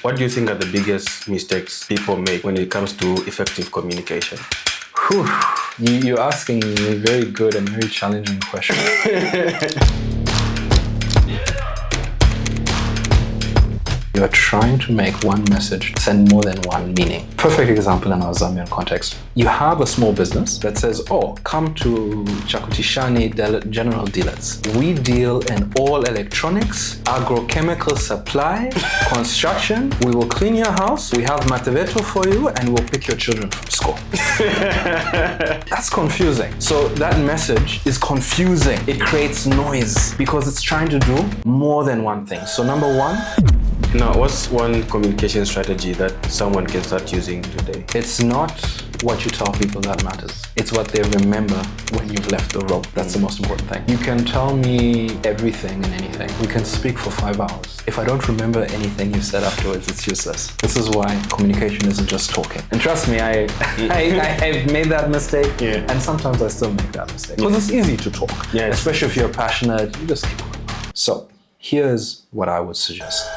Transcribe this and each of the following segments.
What do you think are the biggest mistakes people make when it comes to effective communication? Whew. You're asking me very good and very challenging questions. You're trying to make one message send more than one meaning. Perfect example in our Zambian context. You have a small business that says, oh, come to Chakutishani General Dealers. We deal in all electronics, agrochemical supply, construction. We will clean your house. We have Mateveto for you and we'll pick your children from school. That's confusing. So that message is confusing. It creates noise because it's trying to do more than one thing. So number one, now, what's one communication strategy that someone can start using today? It's not what you tell people that matters. It's what they remember when you've left the room. That's the most important thing. You can tell me everything and anything. We can speak for 5 hours. If I don't remember anything you said afterwards, it's useless. This is why communication isn't just talking. And trust me, I've made that mistake, and sometimes I still make that mistake. Because it's easy to talk, especially if you're passionate, you just keep going. So here's what I would suggest.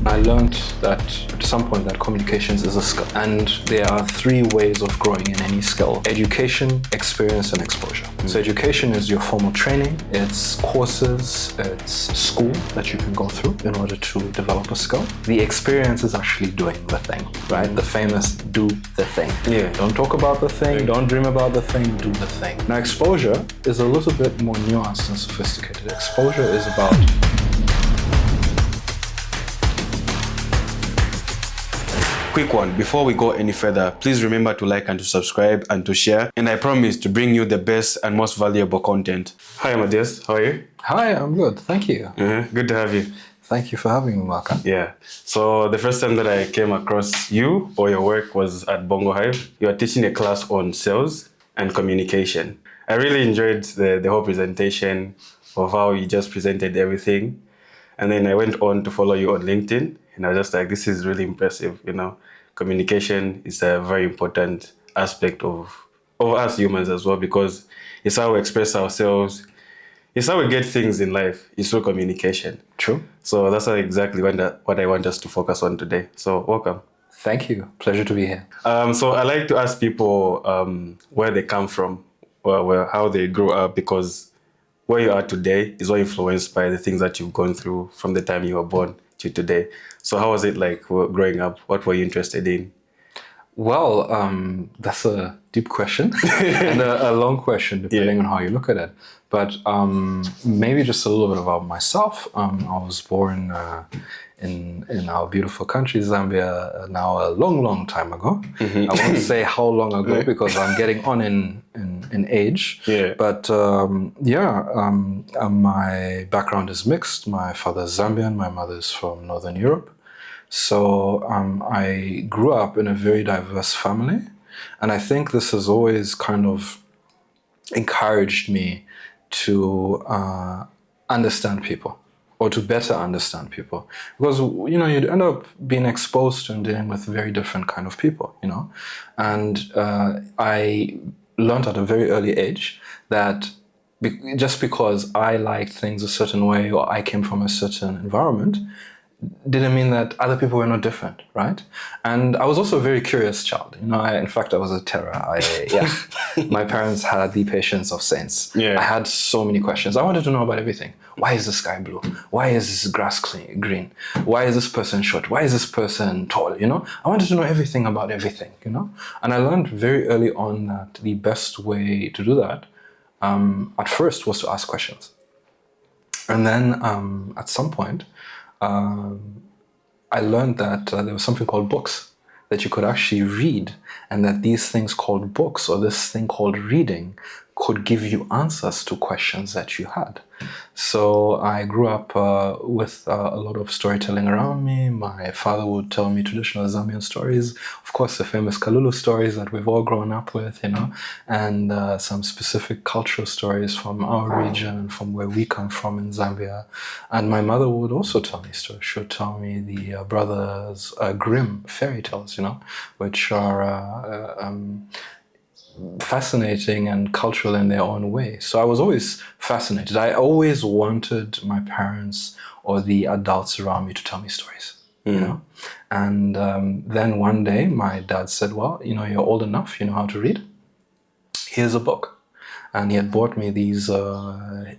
I learned that at some point that communications is a skill, and there are 3 ways of growing in any skill: education, experience, and exposure. So education is your formal training, it's courses, it's school that you can go through in order to develop a skill. The experience is actually doing the thing, right? The famous do the thing. Don't talk about the thing, don't dream about the thing, do the thing. Now exposure is a little bit more nuanced and sophisticated. Exposure is about Quick one, before we go any further, please remember to like and to subscribe and to share. And I promise to bring you the best and most valuable content. Hi Amadeus, how are you? Hi, I'm good, thank you. Good to have you. Thank you for having me, Maka. Yeah, so the first time that I came across you or your work was at Bongo Hive. You are teaching a class on sales and communication. I really enjoyed the whole presentation of how you just presented everything. And then I went on to follow you on LinkedIn. And I was just like, this is really impressive, you know. Communication is a very important aspect of us humans as well, because it's how we express ourselves. It's how we get things in life. It's through communication. True. So that's exactly what I want us to focus on today. So welcome. Thank you. Pleasure to be here. So I like to ask people where they come from, or how they grew up, because where you are today is all influenced by the things that you've gone through from the time you were born to today. So how was it like growing up? What were you interested in? Well, that's a deep question and a long question, depending on how you look at it. But maybe just a little bit about myself. I was born in our beautiful country, Zambia, now a long, long time ago. I won't say how long ago because I'm getting on in age. But my background is mixed. My father is Zambian, my mother is from Northern Europe. So I grew up in a very diverse family. And I think this has always kind of encouraged me to understand people, or to better understand people, because you'd end up being exposed to and dealing with very different kind of people, and I learned at a very early age that just because I liked things a certain way or I came from a certain environment didn't mean that other people were not different, right? And I was also a very curious child. In fact, I was a terror. My parents had the patience of saints. I had so many questions. I wanted to know about everything. Why is the sky blue? Why is this grass green? Why is this person short? Why is this person tall? I wanted to know everything about everything, And I learned very early on that the best way to do that, at first, was to ask questions. And then at some point, I learned that there was something called books that you could actually read, and that these things called books, or this thing called reading, could give you answers to questions that you had. So I grew up with a lot of storytelling around me. My father would tell me traditional Zambian stories, of course the famous Kalulu stories that we've all grown up with, and some specific cultural stories from our region and from where we come from in Zambia. And my mother would also tell me stories. She would tell me the Brothers Grimm fairy tales, which are fascinating and cultural in their own way. So I was always fascinated. I always wanted my parents or the adults around me to tell me stories, And then one day my dad said, well, you're old enough, you know how to read. Here's a book. And he had bought me these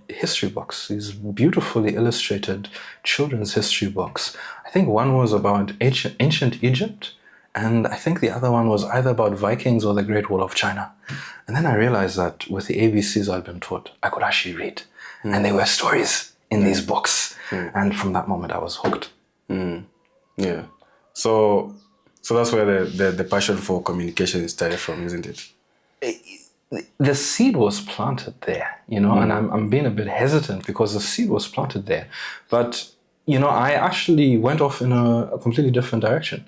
history books, these beautifully illustrated children's history books. I think one was about ancient Egypt, and I think the other one was either about Vikings or the Great Wall of China. And then I realized that with the ABCs I'd been taught, I could actually read. And there were stories in these books. And from that moment, I was hooked. Yeah. So that's where the passion for communication started from, isn't it? The seed was planted there, and I'm being a bit hesitant because the seed was planted there. But, I actually went off in a completely different direction.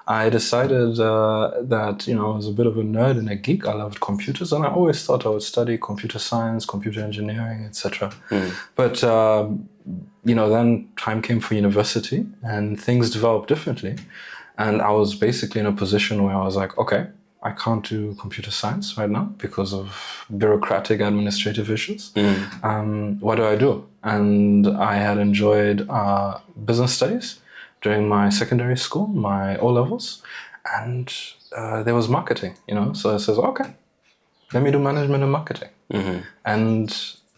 I decided that, I was a bit of a nerd and a geek. I loved computers, and I always thought I would study computer science, computer engineering, etc. But, then time came for university and things developed differently. And I was basically in a position where I was like, okay, I can't do computer science right now because of bureaucratic administrative issues. What do? And I had enjoyed business studies during my secondary school, my O-levels, and there was marketing, So I says, okay, let me do management and marketing. And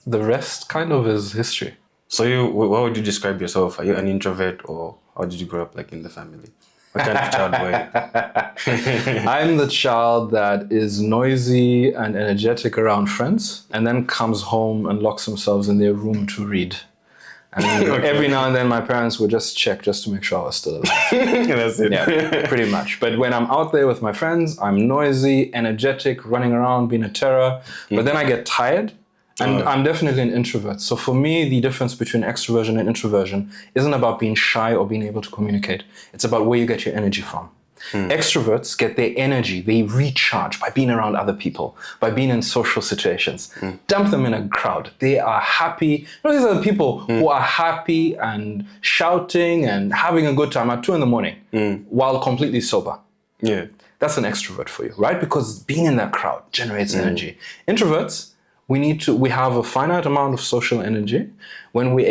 the rest kind of is history. So how would you describe yourself? Are you an introvert, or how did you grow up like in the family? What kind of child were you? I'm the child that is noisy and energetic around friends and then comes home and locks themselves in their room to read. And every now and then my parents would just check just to make sure I was still alive. That's it. Yeah, pretty much. But when I'm out there with my friends, I'm noisy, energetic, running around, being a terror. But then I get tired. And I'm definitely an introvert. So for me, the difference between extroversion and introversion isn't about being shy or being able to communicate. It's about where you get your energy from. Extroverts get their energy, they recharge by being around other people, by being in social situations. Dump them in a crowd. They are happy. These are the people who are happy and shouting and having a good time at 2 a.m. while completely sober. Yeah. That's an extrovert for you, right? Because being in that crowd generates energy. Introverts, we have a finite amount of social energy. When we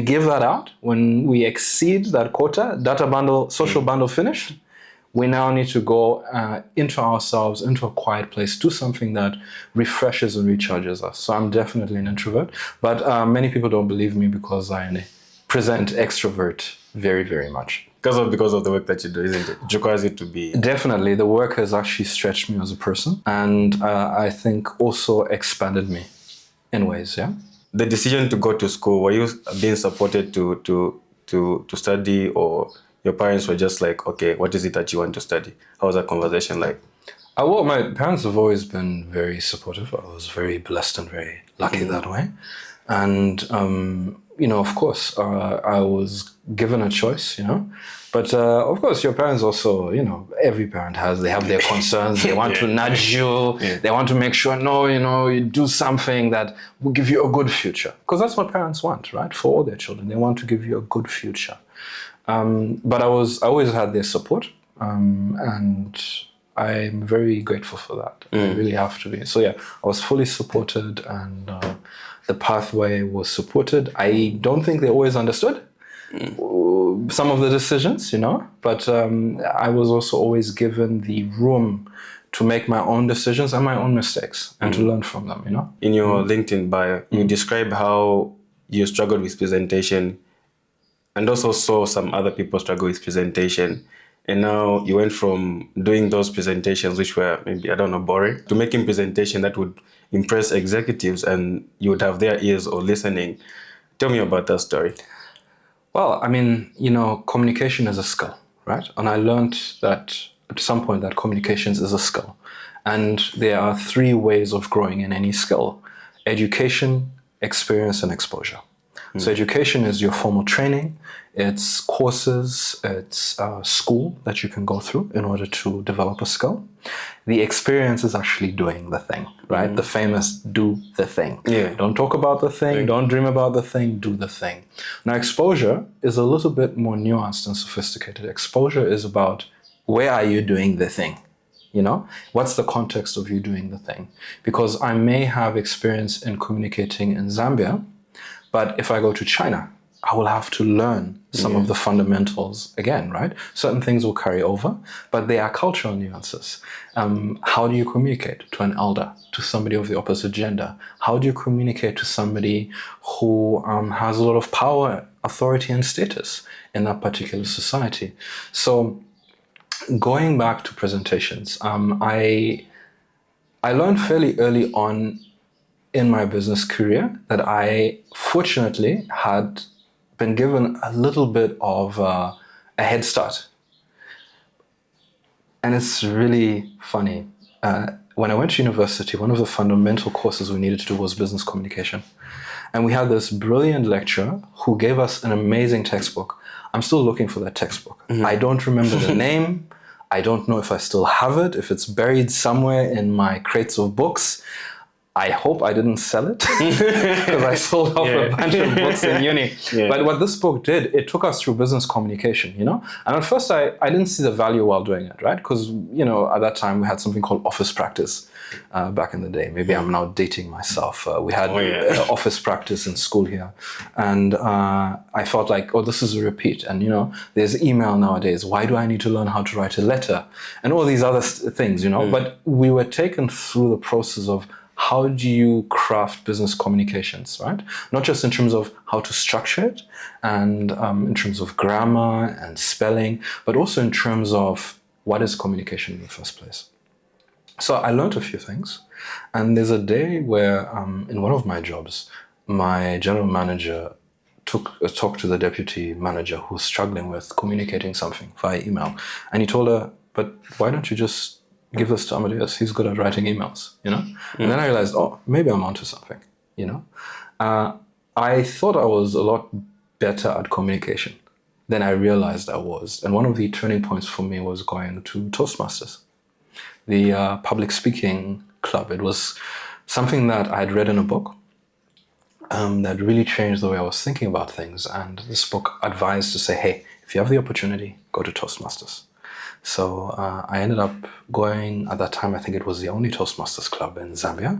give that out, when we exceed that quota, data bundle, social bundle finished, we now need to go into ourselves, into a quiet place, do something that refreshes and recharges us. So I'm definitely an introvert, but many people don't believe me because I present extrovert very, very much. Because of the work that you do, isn't it? It requires you to be... Definitely. The work has actually stretched me as a person, and I think also expanded me in ways, yeah? The decision to go to school, were you being supported to study, or your parents were just like, okay, what is it that you want to study? How was that conversation like? Well, my parents have always been very supportive. I was very blessed and very lucky that way. And, of course, I was given a choice, But, of course, your parents also, every parent they have their concerns. They want to nudge you. Yeah. They want to make sure, you do something that will give you a good future. Because that's what parents want, right? For all their children. They want to give you a good future. But I always had their support. And I'm very grateful for that. I really have to be. So, yeah, I was fully supported, and the pathway was supported. I don't think they always understood some of the decisions, but I was also always given the room to make my own decisions and my own mistakes and to learn from them, In your LinkedIn bio, you describe how you struggled with presentation and also saw some other people struggle with presentation. And now you went from doing those presentations, which were maybe, boring, to making presentation that would impress executives and you would have their ears or listening. Tell me about that story. Well, communication is a skill, right? And I learned that at some point that communications is a skill. And there are 3 ways of growing in any skill: education, experience, and exposure. So education is your formal training, it's courses, it's school that you can go through in order to develop a skill. The experience is actually doing the thing, right? The famous do the thing. Yeah. Don't talk about the thing, don't dream about the thing, do the thing. Now, exposure is a little bit more nuanced and sophisticated. Exposure is about where are you doing the thing? What's the context of you doing the thing? Because I may have experience in communicating in Zambia, but if I go to China, I will have to learn some of the fundamentals again, right? Certain things will carry over, but they are cultural nuances. How do you communicate to an elder, to somebody of the opposite gender? How do you communicate to somebody who has a lot of power, authority, and status in that particular society? So going back to presentations, I learned fairly early on in my business career that I fortunately had been given a little bit of a head start. And it's really funny. When I went to university, one of the fundamental courses we needed to do was business communication. And we had this brilliant lecturer who gave us an amazing textbook. I'm still looking for that textbook. I don't remember the name. I don't know if I still have it, if it's buried somewhere in my crates of books. I hope I didn't sell it because I sold off a bunch of books in uni. But what this book did, it took us through business communication, you know? And at first I didn't see the value while doing it, right? Because, you know, at that time we had something called office practice back in the day. Maybe I'm now dating myself. We had office practice in school here. And I felt like, oh, this is a repeat. And, you know, there's email nowadays. Why do I need to learn how to write a letter? And all these other things, you know? But we were taken through the process of how do you craft business communications, right? Not just in terms of how to structure it and in terms of grammar and spelling, but also in terms of what is communication in the first place. So I learned a few things. And there's a day where in one of my jobs, my general manager talked to the deputy manager who was struggling with communicating something via email. And he told her, but why don't you just give this to Amadeus? He's good at writing emails, you know? And then I realized, oh, maybe I'm onto something, you know? I thought I was a lot better at communication than I realized I was. And one of the turning points for me was going to Toastmasters, the public speaking club. It was something that I had read in a book that really changed the way I was thinking about things. And this book advised to say, hey, if you have the opportunity, go to Toastmasters. So I ended up going, at that time, I think it was the only Toastmasters club in Zambia.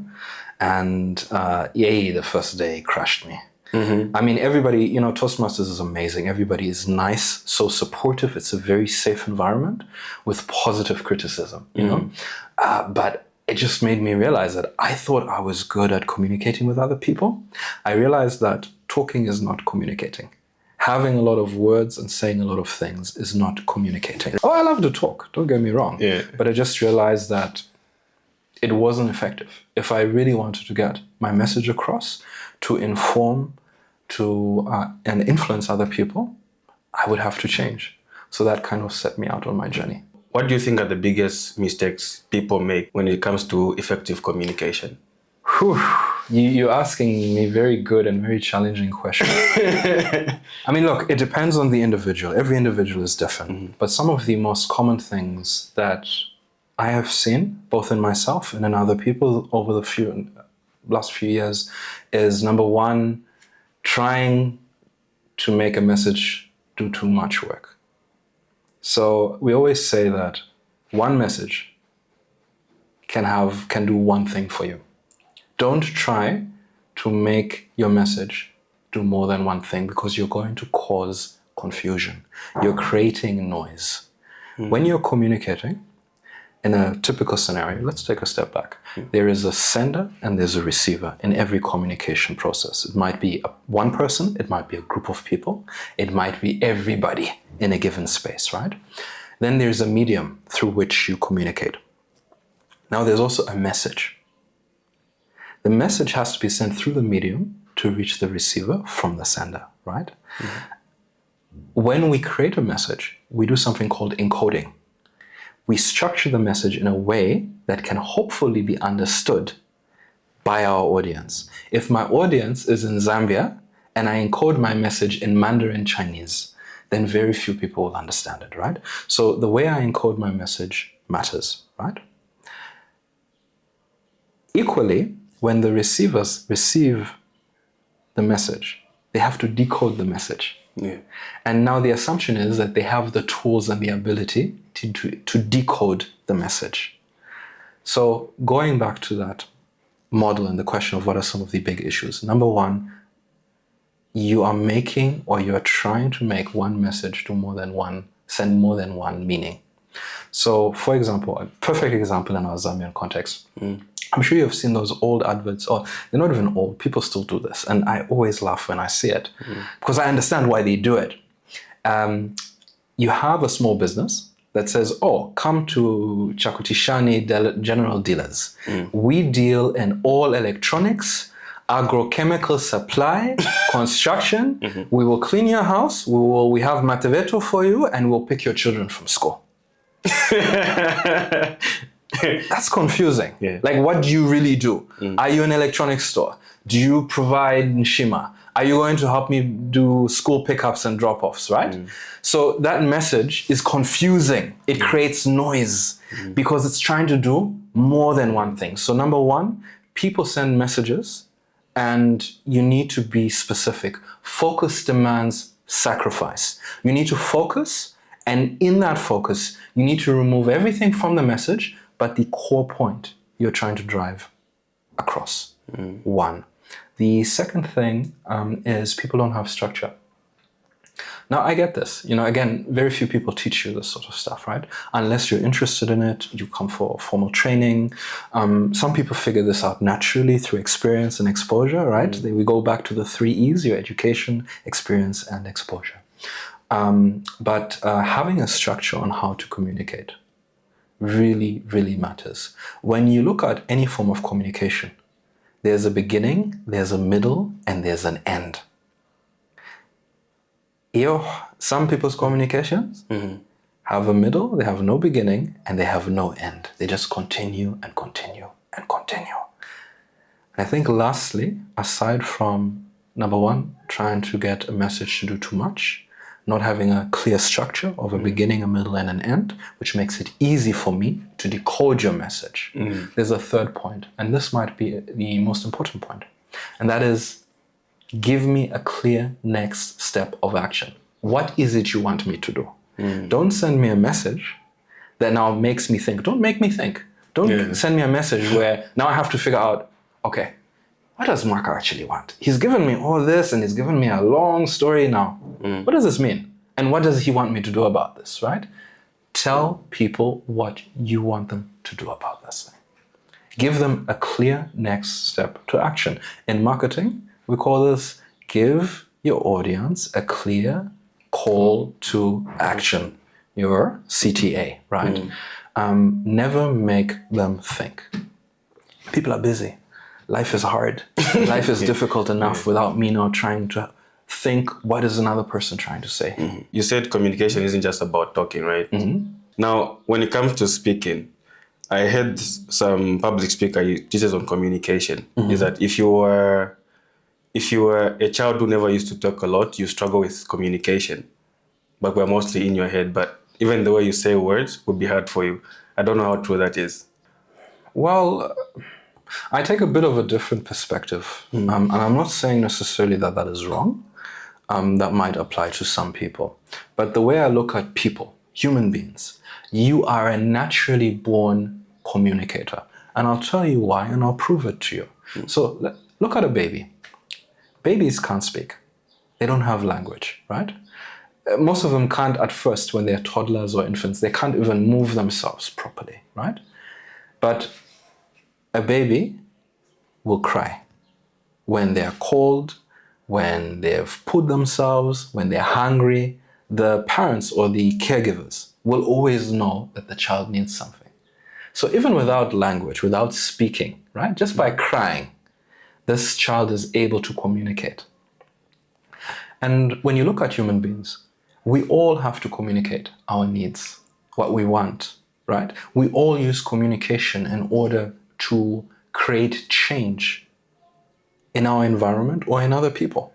And the first day crushed me. I mean, everybody, you know, Toastmasters is amazing. Everybody is nice, so supportive. It's a very safe environment with positive criticism, you know. But it just made me realize that I thought I was good at communicating with other people. I realized that talking is not communicating. Having a lot of words and saying a lot of things is not communicating. Oh, I love to talk, don't get me wrong. But I just realized that it wasn't effective. If I really wanted to get my message across, to inform, and influence other people, I would have to change. So that kind of set me out on my journey. What do you think are the biggest mistakes people make when it comes to effective communication? You're asking me very good and very challenging questions. I mean, look, it depends on the individual. Every individual is different. But some of the most common things that I have seen, both in myself and in other people over the last few years, is number one, trying to make a message do too much work. So we always say that one message can do one thing for you. Don't try to make your message do more than one thing because you're going to cause confusion. You're creating noise. When you're communicating, in a typical scenario, let's take a step back. There is a sender and there's a receiver in every communication process. It might be one person, it might be a group of people, it might be everybody in a given space, right? Then there's a medium through which you communicate. Now there's also a message. The message has to be sent through the medium to reach the receiver from the sender, right? When we create a message, we do something called encoding. We structure the message in a way that can hopefully be understood by our audience. If my audience is in Zambia and I encode my message in Mandarin Chinese, then very few people will understand it, right? So the way I encode my message matters, right? Equally, when the receivers receive the message, they have to decode the message. And now the assumption is that they have the tools and the ability to decode the message. So going back to that model and the question of what are some of the big issues. Number one, you are making or you are trying to make one message to send more than one meaning. So, for example, a perfect example in our Zambian context. I'm sure you've seen those old adverts, or they're not even old, people still do this. And I always laugh when I see it because I understand why they do it. You have a small business that says, oh, come to Chakutishani General Dealers. We deal in all electronics, agrochemical supply, construction. We will clean your house. We have Mataveto for you, and we'll pick your children from school. That's confusing. Yeah. Like, what do you really do? Are you an electronics store? Do you provide Nshima? Are you going to help me do school pickups and drop-offs, right? So that message is confusing. It creates noise because it's trying to do more than one thing. So number one, people send messages and you need to be specific. Focus demands sacrifice. You need to focus, and in that focus, you need to remove everything from the message but the core point you're trying to drive across. One. The second thing is people don't have structure. Now, I get this. Again, very few people teach you this sort of stuff, right? Unless you're interested in it, you come for formal training. Some people figure this out naturally through experience and exposure, right? We go back to the 3 E's, your education, experience, and exposure. But having a structure on how to communicate really, really matters. When you look at any form of communication, there's a beginning, there's a middle, and there's an end. Some people's communications have a middle, they have no beginning, and they have no end. They just continue and continue and continue. I think lastly, aside from number one, trying to get a message to do too much, not having a clear structure of a beginning, a middle, and an end, which makes it easy for me to decode your message. There's a third point, and this might be the most important point, and that is, give me a clear next step of action. What is it you want me to do? Don't send me a message that now makes me think. Don't make me think. Don't send me a message where now I have to figure out, okay, what does Marco actually want? He's given me all this and he's given me a long story now. What does this mean? And what does he want me to do about this, right? Tell people what you want them to do about this. Give them a clear next step to action. In marketing, we call this give your audience a clear call to action. Your CTA, right? Never make them think. People are busy. Life is hard. Life is difficult enough without me now trying to think, what is another person trying to say? You said communication isn't just about talking, right? Now, when it comes to speaking, I heard some public speaker teaches on communication. Is that if you were a child who never used to talk a lot, you struggle with communication, but we're mostly in your head. But even the way you say words would be hard for you. I don't know how true that is. Well, I take a bit of a different perspective. And I'm not saying necessarily that that is wrong. That might apply to some people. But the way I look at people, human beings, you are a naturally born communicator. And I'll tell you why, and I'll prove it to you. So look at a baby. Babies can't speak. They don't have language, right? Most of them can't at first when they're toddlers or infants. They can't even move themselves properly, right? But a baby will cry when they're cold, when they've put themselves, when they're hungry. The parents or the caregivers will always know that the child needs something. So even without language, without speaking, right? Just by crying, this child is able to communicate. And when you look at human beings, we all have to communicate our needs, what we want, right? We all use communication in order to create change in our environment or in other people.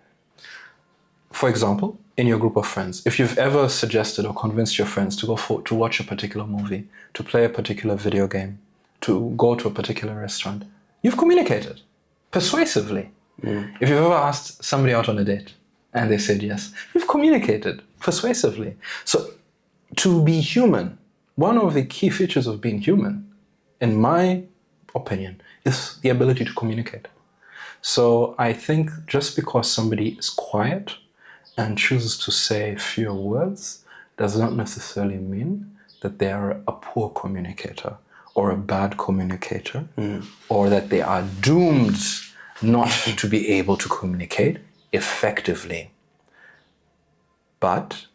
For example, in your group of friends, if you've ever suggested or convinced your friends to watch a particular movie, to play a particular video game, to go to a particular restaurant, you've communicated persuasively. If you've ever asked somebody out on a date and they said yes, you've communicated persuasively. So to be human, one of the key features of being human, in my opinion, is the ability to communicate. So I think just because somebody is quiet and chooses to say fewer words does not necessarily mean that they are a poor communicator or a bad communicator, or that they are doomed not to be able to communicate effectively. But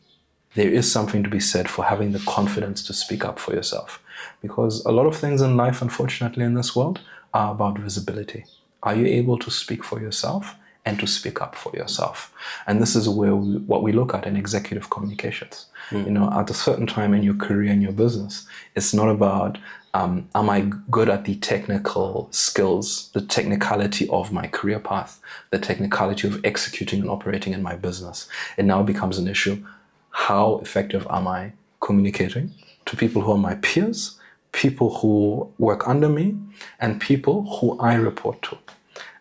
there is something to be said for having the confidence to speak up for yourself. Because a lot of things in life, unfortunately, in this world are about visibility. Are you able to speak for yourself and to speak up for yourself? And this is where what we look at in executive communications. At a certain time in your career and your business, it's not about, am I good at the technical skills, the technicality of my career path, the technicality of executing and operating in my business. It now becomes an issue. How effective am I communicating to people who are my peers, people who work under me, and people who I report to?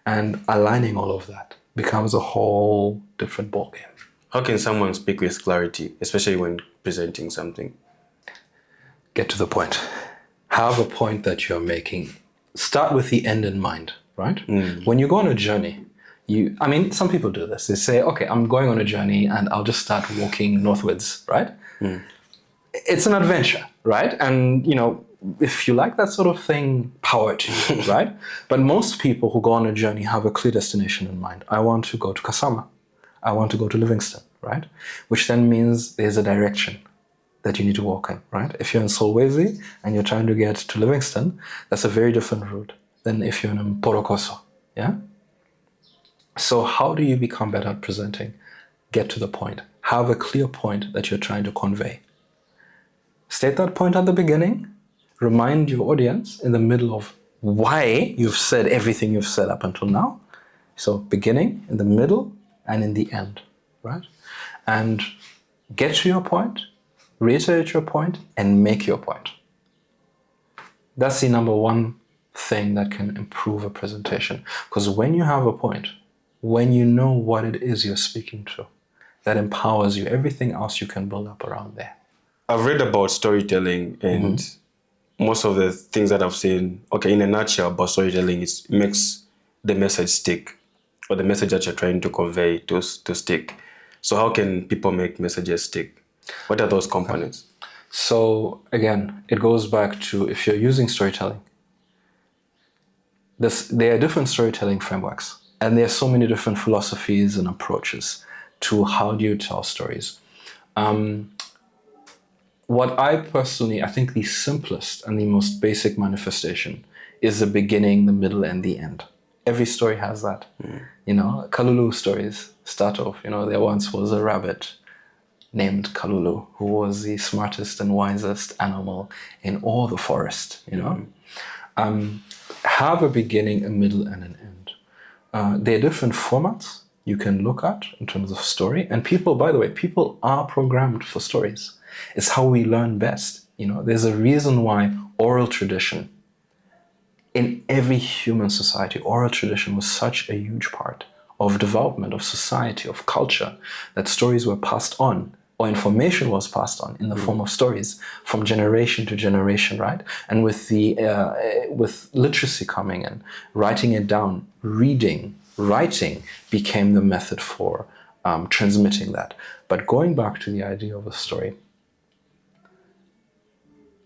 And aligning all of that becomes a whole different ballgame. How can someone speak with clarity, especially when presenting something? Get to the point. Have a point that you're making. Start with the end in mind, right? When you go on a journey, some people do this. They say, okay, I'm going on a journey and I'll just start walking northwards, right? It's an adventure, right? And, if you like that sort of thing, power to you, right? But most people who go on a journey have a clear destination in mind. I want to go to Kasama. I want to go to Livingston, right? Which then means there's a direction that you need to walk in, right? If you're in Solwezi and you're trying to get to Livingston, that's a very different route than if you're in Porokoso, yeah? So how do you become better at presenting? Get to the point. Have a clear point that you're trying to convey. State that point at the beginning. Remind your audience in the middle of why you've said everything you've said up until now. So beginning, in the middle, and in the end, right? And get to your point, reiterate your point, and make your point. That's the number one thing that can improve a presentation. Because when you have a point, when you know what it is you're speaking to, that empowers you. Everything else you can build up around there. I've read about storytelling, and most of the things that I've seen, in a nutshell about storytelling, it makes the message stick, or the message that you're trying to convey to stick. So how can people make messages stick? What are those components? So again, it goes back to, if you're using storytelling, there are different storytelling frameworks, and there are so many different philosophies and approaches to how do you tell stories. What I think the simplest and the most basic manifestation is the beginning, the middle, and the end. Every story has that. Kalulu stories start off, there once was a rabbit named Kalulu who was the smartest and wisest animal in all the forest, Have a beginning, a middle, and an end. There are different formats you can look at in terms of story. And people, by the way, people are programmed for stories. It's how we learn best. There's a reason why oral tradition, in every human society, oral tradition was such a huge part of development, of society, of culture, that stories were passed on, or information was passed on in the form of stories from generation to generation, right? And with literacy coming in, writing it down, reading, writing became the method for transmitting that. But going back to the idea of a story,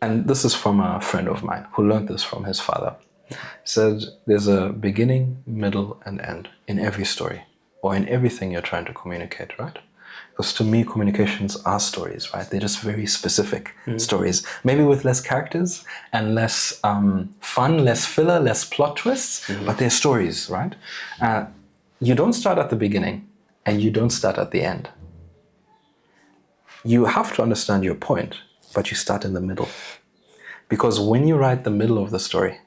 and this is from a friend of mine who learned this from his father, said there's a beginning, middle, and end in every story, or in everything you're trying to communicate, right? Because to me, communications are stories, right? They're just very specific stories, maybe with less characters and less fun, less filler, less plot twists, but they're stories, right? You don't start at the beginning and you don't start at the end. You have to understand your point, but you start in the middle. Because when you write the middle of the story,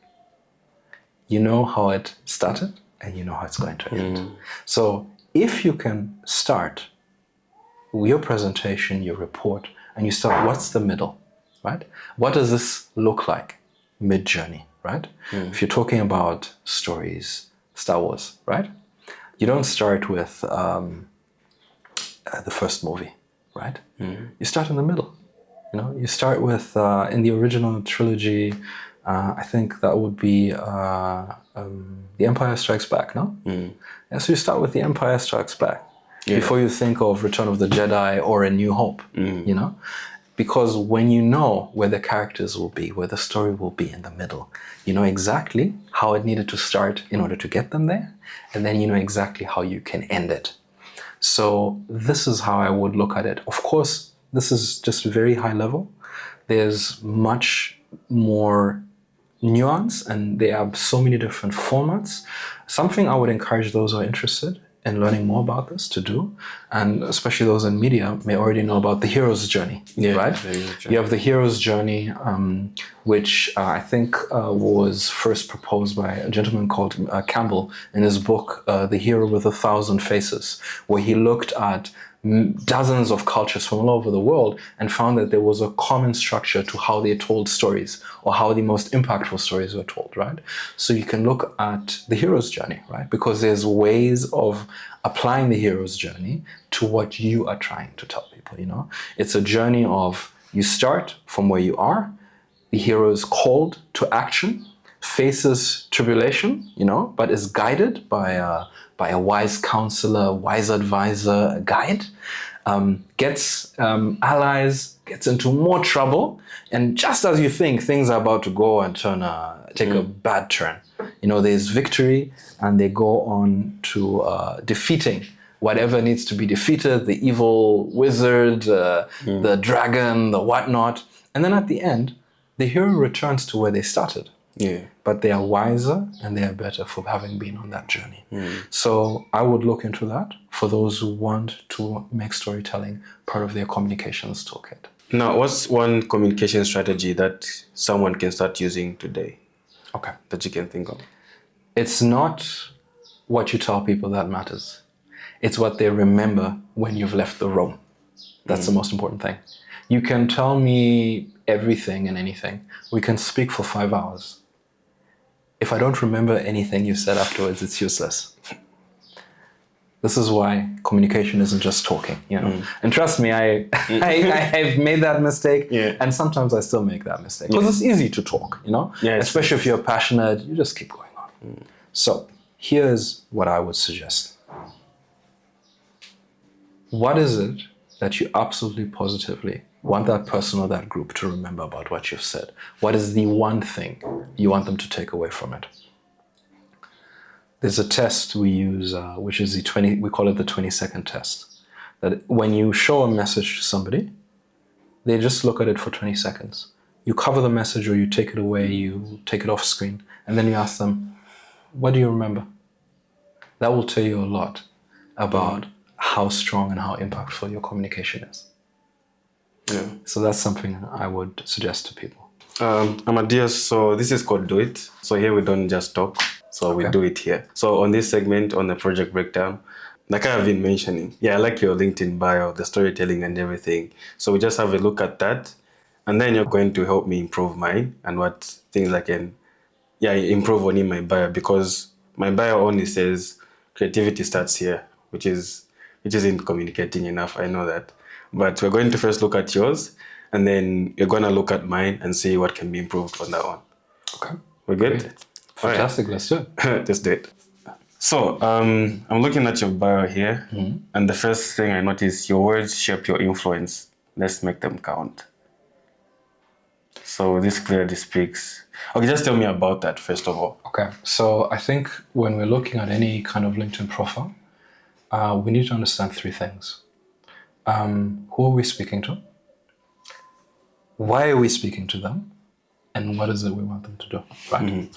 you know how it started and you know how it's going to end. So if you can start your presentation, your report, and you start, what's the middle, right? What does this look like mid-journey, right? If you're talking about stories, Star Wars, right? You don't start with the first movie, right? You start in the middle. You start with, in the original trilogy, I think that would be The Empire Strikes Back, no? Yeah, so you start with The Empire Strikes Back before you think of Return of the Jedi or A New Hope, you know? Because when you know where the characters will be, where the story will be in the middle, you know exactly how it needed to start in order to get them there, and then you know exactly how you can end it. So this is how I would look at it. Of course, this is just very high level. There's much more nuance and there are so many different formats. Something I would encourage those who are interested in learning more about this to do, and especially those in media may already know about the hero's journey, right? You have the hero's journey, which I think was first proposed by a gentleman called Campbell in his book, The Hero with a Thousand Faces, where he looked at dozens of cultures from all over the world and found that there was a common structure to how they told stories or how the most impactful stories were told, right? So you can look at the hero's journey, right? Because there's ways of applying the hero's journey to what you are trying to tell people, you know? It's a journey of you start from where you are, the hero is called to action, faces tribulation, you know, but is guided by a wise counselor, wise advisor, a guide, gets allies, gets into more trouble, and just as you think things are about to go and take a bad turn, you know, there's victory, and they go on to defeating whatever needs to be defeated, the evil wizard, the dragon, the whatnot, and then at the end, the hero returns to where they started. Yeah. But they are wiser and they are better for having been on that journey. So I would look into that for those who want to make storytelling part of their communications toolkit. Now, what's one communication strategy that someone can start using today? Okay. That you can think of? It's not what you tell people that matters. It's what they remember when you've left the room. That's the most important thing. You can tell me everything and anything. We can speak for 5 hours. If I don't remember anything you said afterwards, it's useless. This is why communication isn't just talking, you know. And trust me, I've made that mistake, and sometimes I still make that mistake. Because it's easy to talk, you know. Especially if you're passionate, you just keep going on. So here's what I would suggest. What is it that you absolutely positively want that person or that group to remember about what you've said? What is the one thing you want them to take away from it? There's a test we use, which is we call it the 20-second test. That when you show a message to somebody, they just look at it for 20 seconds. You cover the message or you take it away, you take it off screen, and then you ask them, what do you remember? That will tell you a lot about how strong and how impactful your communication is. Yeah. So that's something I would suggest to people. Amadeus, so this is called Do It. So here we don't just talk, so we do it here. So on this segment, on the project breakdown, like I have been mentioning, I like your LinkedIn bio, the storytelling and everything. So we just have a look at that, and then you're going to help me improve mine and what things I can improve on in my bio, because my bio only says creativity starts here, which isn't communicating enough, I know that. But we're going to first look at yours, and then you're going to look at mine and see what can be improved on that one. Okay. We're good? Great. Fantastic. Right. Let's do it. Let's do it. So I'm looking at your bio here, and the first thing I notice, your words shape your influence. Let's make them count. So this clearly speaks. Okay, just tell me about that first of all. Okay. So I think when we're looking at any kind of LinkedIn profile, we need to understand three things. Who are we speaking to? Why are we speaking to them? And what is it we want them to do? Right.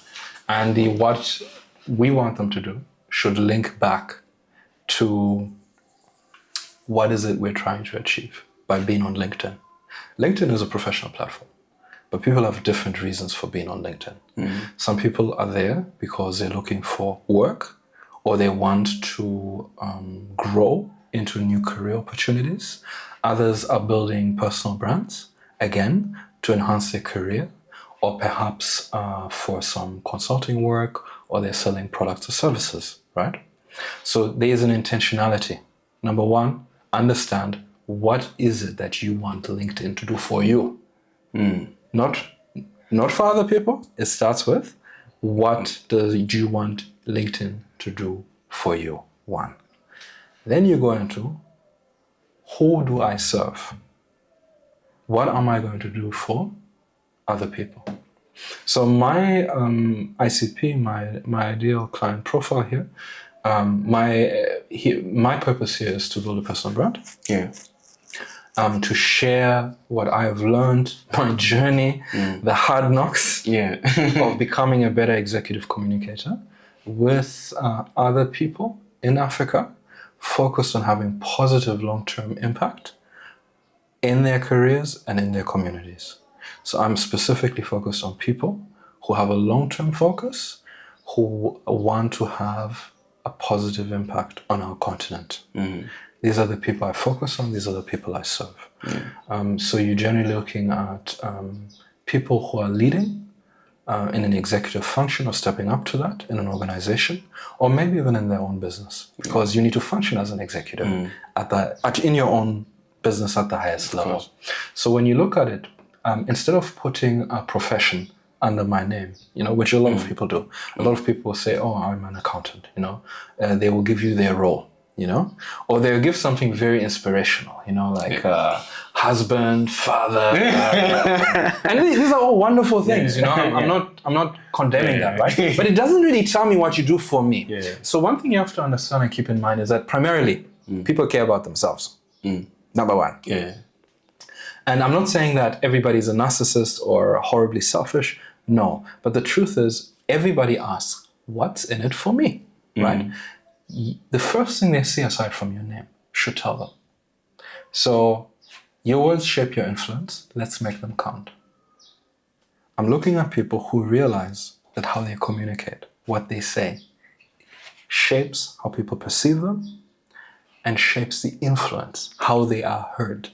And what we want them to do should link back to what is it we're trying to achieve by being on LinkedIn. LinkedIn is a professional platform, but people have different reasons for being on LinkedIn. Some people are there because they're looking for work, or they want to grow into new career opportunities. Others are building personal brands, again, to enhance their career, or perhaps for some consulting work, or they're selling products or services, right? So there is an intentionality. Number one, understand what is it that you want LinkedIn to do for you. Not not for other people. It starts with, what do you want LinkedIn to do for you? One. Then you go into, who do I serve? What am I going to do for other people? So my ICP, my ideal client profile here, my purpose here is to build a personal brand. Yeah. To share what I have learned, my journey, the hard knocks of becoming a better executive communicator with other people in Africa, focused on having positive long-term impact in their careers and in their communities. So I'm specifically focused on people who have a long-term focus, who want to have a positive impact on our continent. These are the people I focus on. These are the people I serve. So you're generally looking at people who are leading in an executive function or stepping up to that in an organization, or maybe even in their own business, because you need to function as an executive in your own business at the highest level. So when you look at it, instead of putting a profession under my name, which a lot of people do, a lot of people will say, "Oh, I'm an accountant." They will give you their role. Or they'll give something very inspirational, like husband, father, and these are all wonderful things. I'm not condemning that, right? But it doesn't really tell me what you do for me. So one thing you have to understand and keep in mind is that primarily people care about themselves. Number one. And I'm not saying that everybody's a narcissist or horribly selfish. No, but the truth is, everybody asks, "What's in it for me?" Right? The first thing they see aside from your name should tell them. So your words shape your influence. Let's make them count. I'm looking at people who realize that how they communicate, what they say, shapes how people perceive them and shapes the influence, how they are heard.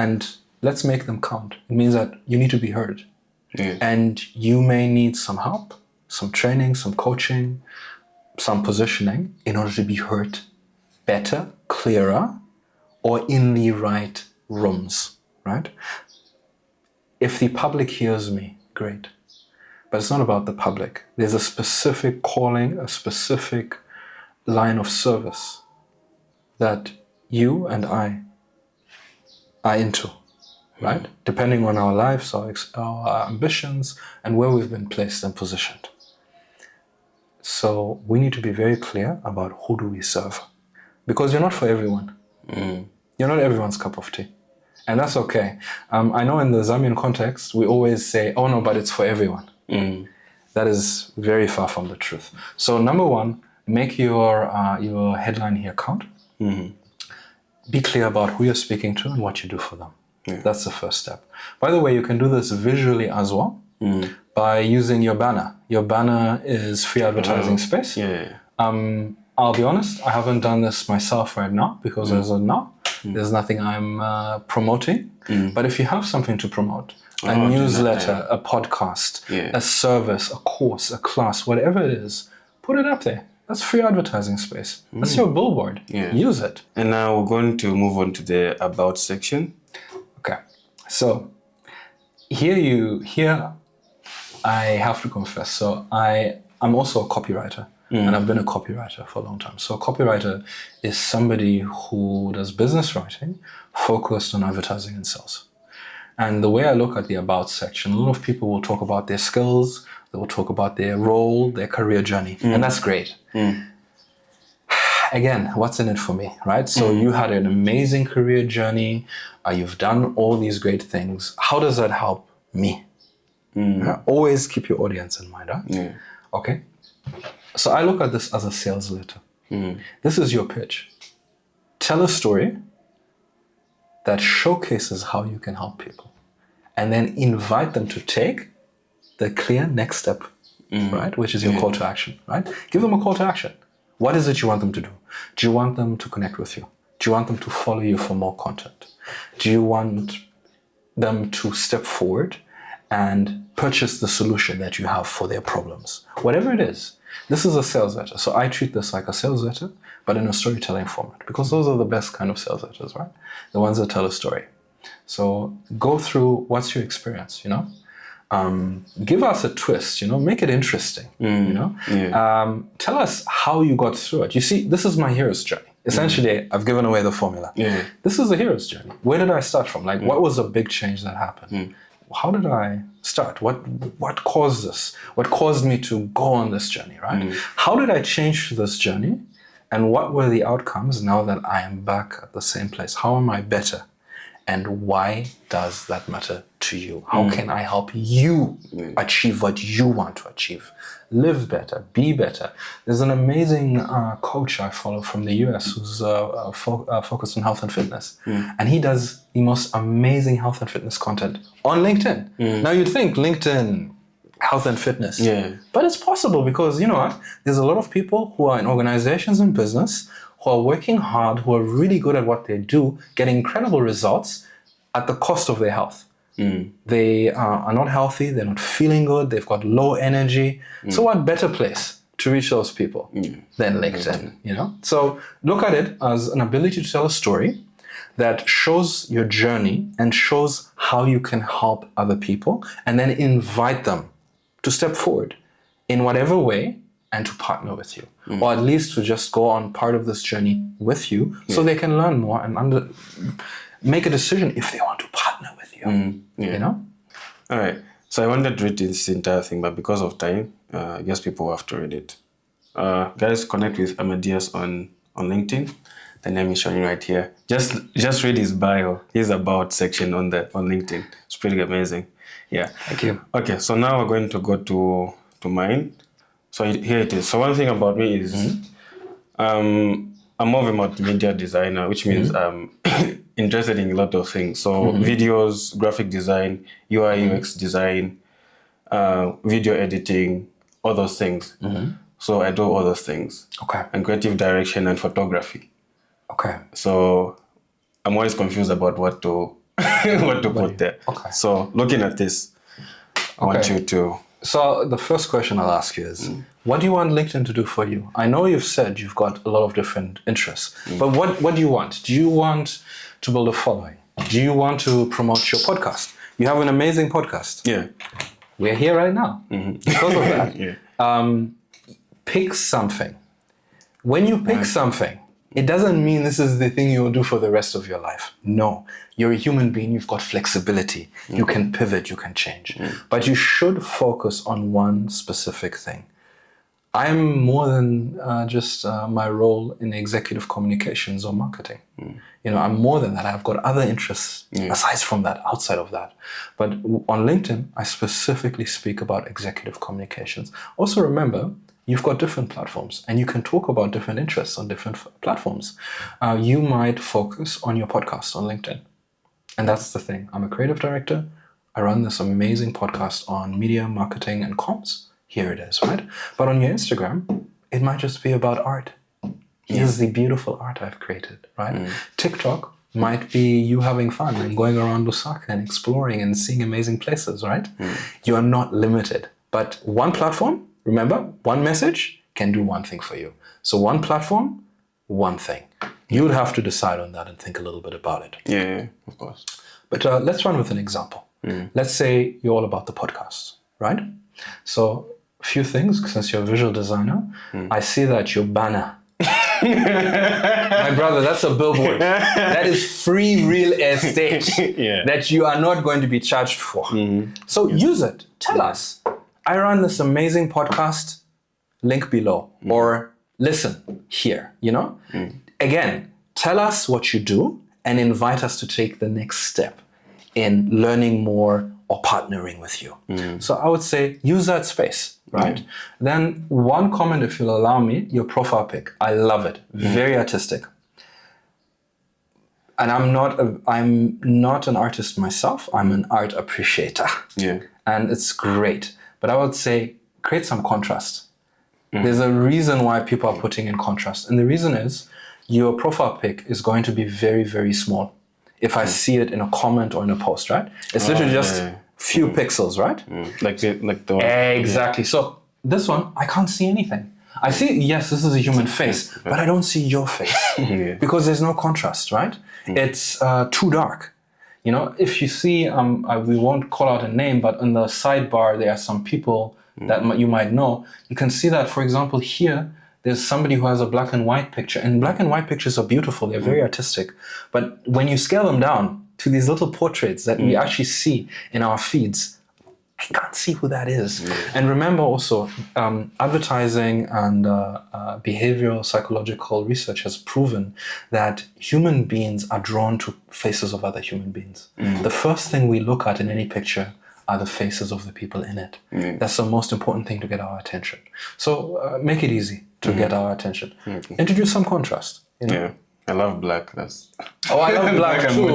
And let's make them count. It means that you need to be heard. And you may need some help, some training, some coaching, some positioning in order to be heard better, clearer, or in the right rooms, right? If the public hears me, great. But it's not about the public. There's a specific calling, a specific line of service that you and I are into, right? Depending on our lives, our ambitions, and where we've been placed and positioned. So we need to be very clear about who do we serve, because you're not for everyone. You're not everyone's cup of tea, and that's okay. I know in the Zambian context, we always say, "Oh no, but it's for everyone." That is very far from the truth. So number one, make your headline here count. Be clear about who you're speaking to and what you do for them. That's the first step. By the way, you can do this visually as well. By using your banner. Your banner is free advertising space. I'll be honest, I haven't done this myself right now because as of now, there's nothing I'm promoting. But if you have something to promote, a newsletter, a podcast, a service, a course, a class, whatever it is, put it up there. That's free advertising space. That's your billboard. Use it. And now we're going to move on to the About section. Okay. So here I have to confess. So I'm also a copywriter, and I've been a copywriter for a long time. So a copywriter is somebody who does business writing focused on advertising and sales. And the way I look at the About section, a lot of people will talk about their skills, they will talk about their role, their career journey, and that's great. Again, what's in it for me, right? So you had an amazing career journey, you've done all these great things. How does that help me? Always keep your audience in mind, huh? Okay? So I look at this as a sales letter. This is your pitch. Tell a story that showcases how you can help people, and then invite them to take the clear next step, right? Which is your call to action, right? Give them a call to action. What is it you want them to do? Do you want them to connect with you? Do you want them to follow you for more content? Do you want them to step forward and purchase the solution that you have for their problems? Whatever it is, this is a sales letter. So I treat this like a sales letter, but in a storytelling format, because those are the best kind of sales letters, right? The ones that tell a story. So go through, what's your experience, give us a twist, make it interesting, tell us how you got through it. You see, this is my hero's journey. Essentially, I've given away the formula. Yeah. This is the hero's journey. Where did I start from? Like, what was a big change that happened? How did I start? What caused this? What caused me to go on this journey, right? How did I change this journey? And what were the outcomes now that I am back at the same place? How am I better? And why does that matter to you? How can I help you achieve what you want to achieve? Live better, be better. There's an amazing coach I follow from the US who's focused on health and fitness. And he does the most amazing health and fitness content on LinkedIn. Now you'd think LinkedIn, health and fitness. Yeah. But it's possible because, you know what? There's a lot of people who are in organizations and business who are working hard, who are really good at what they do, getting incredible results at the cost of their health. They are not healthy, they're not feeling good, they've got low energy. So what better place to reach those people than LinkedIn, So look at it as an ability to tell a story that shows your journey and shows how you can help other people, and then invite them to step forward in whatever way and to partner with you, or at least to just go on part of this journey with you so they can learn more and make a decision if they want to partner with you, All right. So I wanted to read this entire thing, but because of time, I guess people have to read it. Guys, connect with Amadeus on LinkedIn. The name is showing right here. Just read his bio, his about section on LinkedIn. It's pretty amazing. Yeah. Thank you. Okay, so now we're going to go to mine. So here it is. So one thing about me is I'm more of a multimedia designer, which means I'm interested in a lot of things. So videos, graphic design, UI, UX design, video editing, all those things. So I do all those things. Okay. And creative direction and photography. Okay. So I'm always confused about what to put there. Okay. So looking at this, I want you to... So the first question I'll ask you is, what do you want LinkedIn to do for you? I know you've said you've got a lot of different interests, but what do you want? Do you want to build a following? Do you want to promote your podcast? You have an amazing podcast. Yeah. We're here right now because of that. Yeah. Pick something. When you pick something, it doesn't mean this is the thing you'll do for the rest of your life. No, you're a human being, you've got flexibility. You can pivot, you can change. But you should focus on one specific thing. I'm more than just my role in executive communications or marketing. I'm more than that. I've got other interests aside from that, outside of that. But on LinkedIn, I specifically speak about executive communications. Also remember, you've got different platforms and you can talk about different interests on different platforms. You might focus on your podcast on LinkedIn. And that's the thing. I'm a creative director. I run this amazing podcast on media, marketing, and comms. Here it is, right? But on your Instagram, it might just be about art. Here's the beautiful art I've created, right? TikTok might be you having fun and going around Lusaka and exploring and seeing amazing places, right? You are not limited. But one platform, remember, one message can do one thing for you. So one platform, one thing. You would have to decide on that and think a little bit about it. Yeah, of course. But let's run with an example. Let's say you're all about the podcast, right? So a few things, since you're a visual designer, I see that your banner. My brother, that's a billboard. That is free real estate that you are not going to be charged for. So use it. Tell us. I run this amazing podcast, link below, or listen here, Again, tell us what you do and invite us to take the next step in learning more or partnering with you. So I would say use that space, right? Then one comment, if you'll allow me, your profile pic. I love it. Very artistic. And I'm not an artist myself. I'm an art appreciator. Yeah. And it's great. But I would say create some contrast. There's a reason why people are putting in contrast. And the reason is your profile pic is going to be very, very small. If I see it in a comment or in a post, right? It's literally just few pixels, right? Like the exactly. So this one, I can't see anything. I see, yes, this is a human face, but I don't see your face because there's no contrast, right? It's too dark. You know, if you see, we won't call out a name, but in the sidebar, there are some people that you might know. You can see that, for example, here, there's somebody who has a black and white picture. And black and white pictures are beautiful. They're very artistic. But when you scale them down to these little portraits that we actually see in our feeds, I can't see who that is. And remember also, advertising and behavioral psychological research has proven that human beings are drawn to faces of other human beings. The first thing we look at in any picture are the faces of the people in it. That's the most important thing to get our attention. So make it easy to get our attention. Introduce some contrast. You know? Yeah. I love black. I love black too.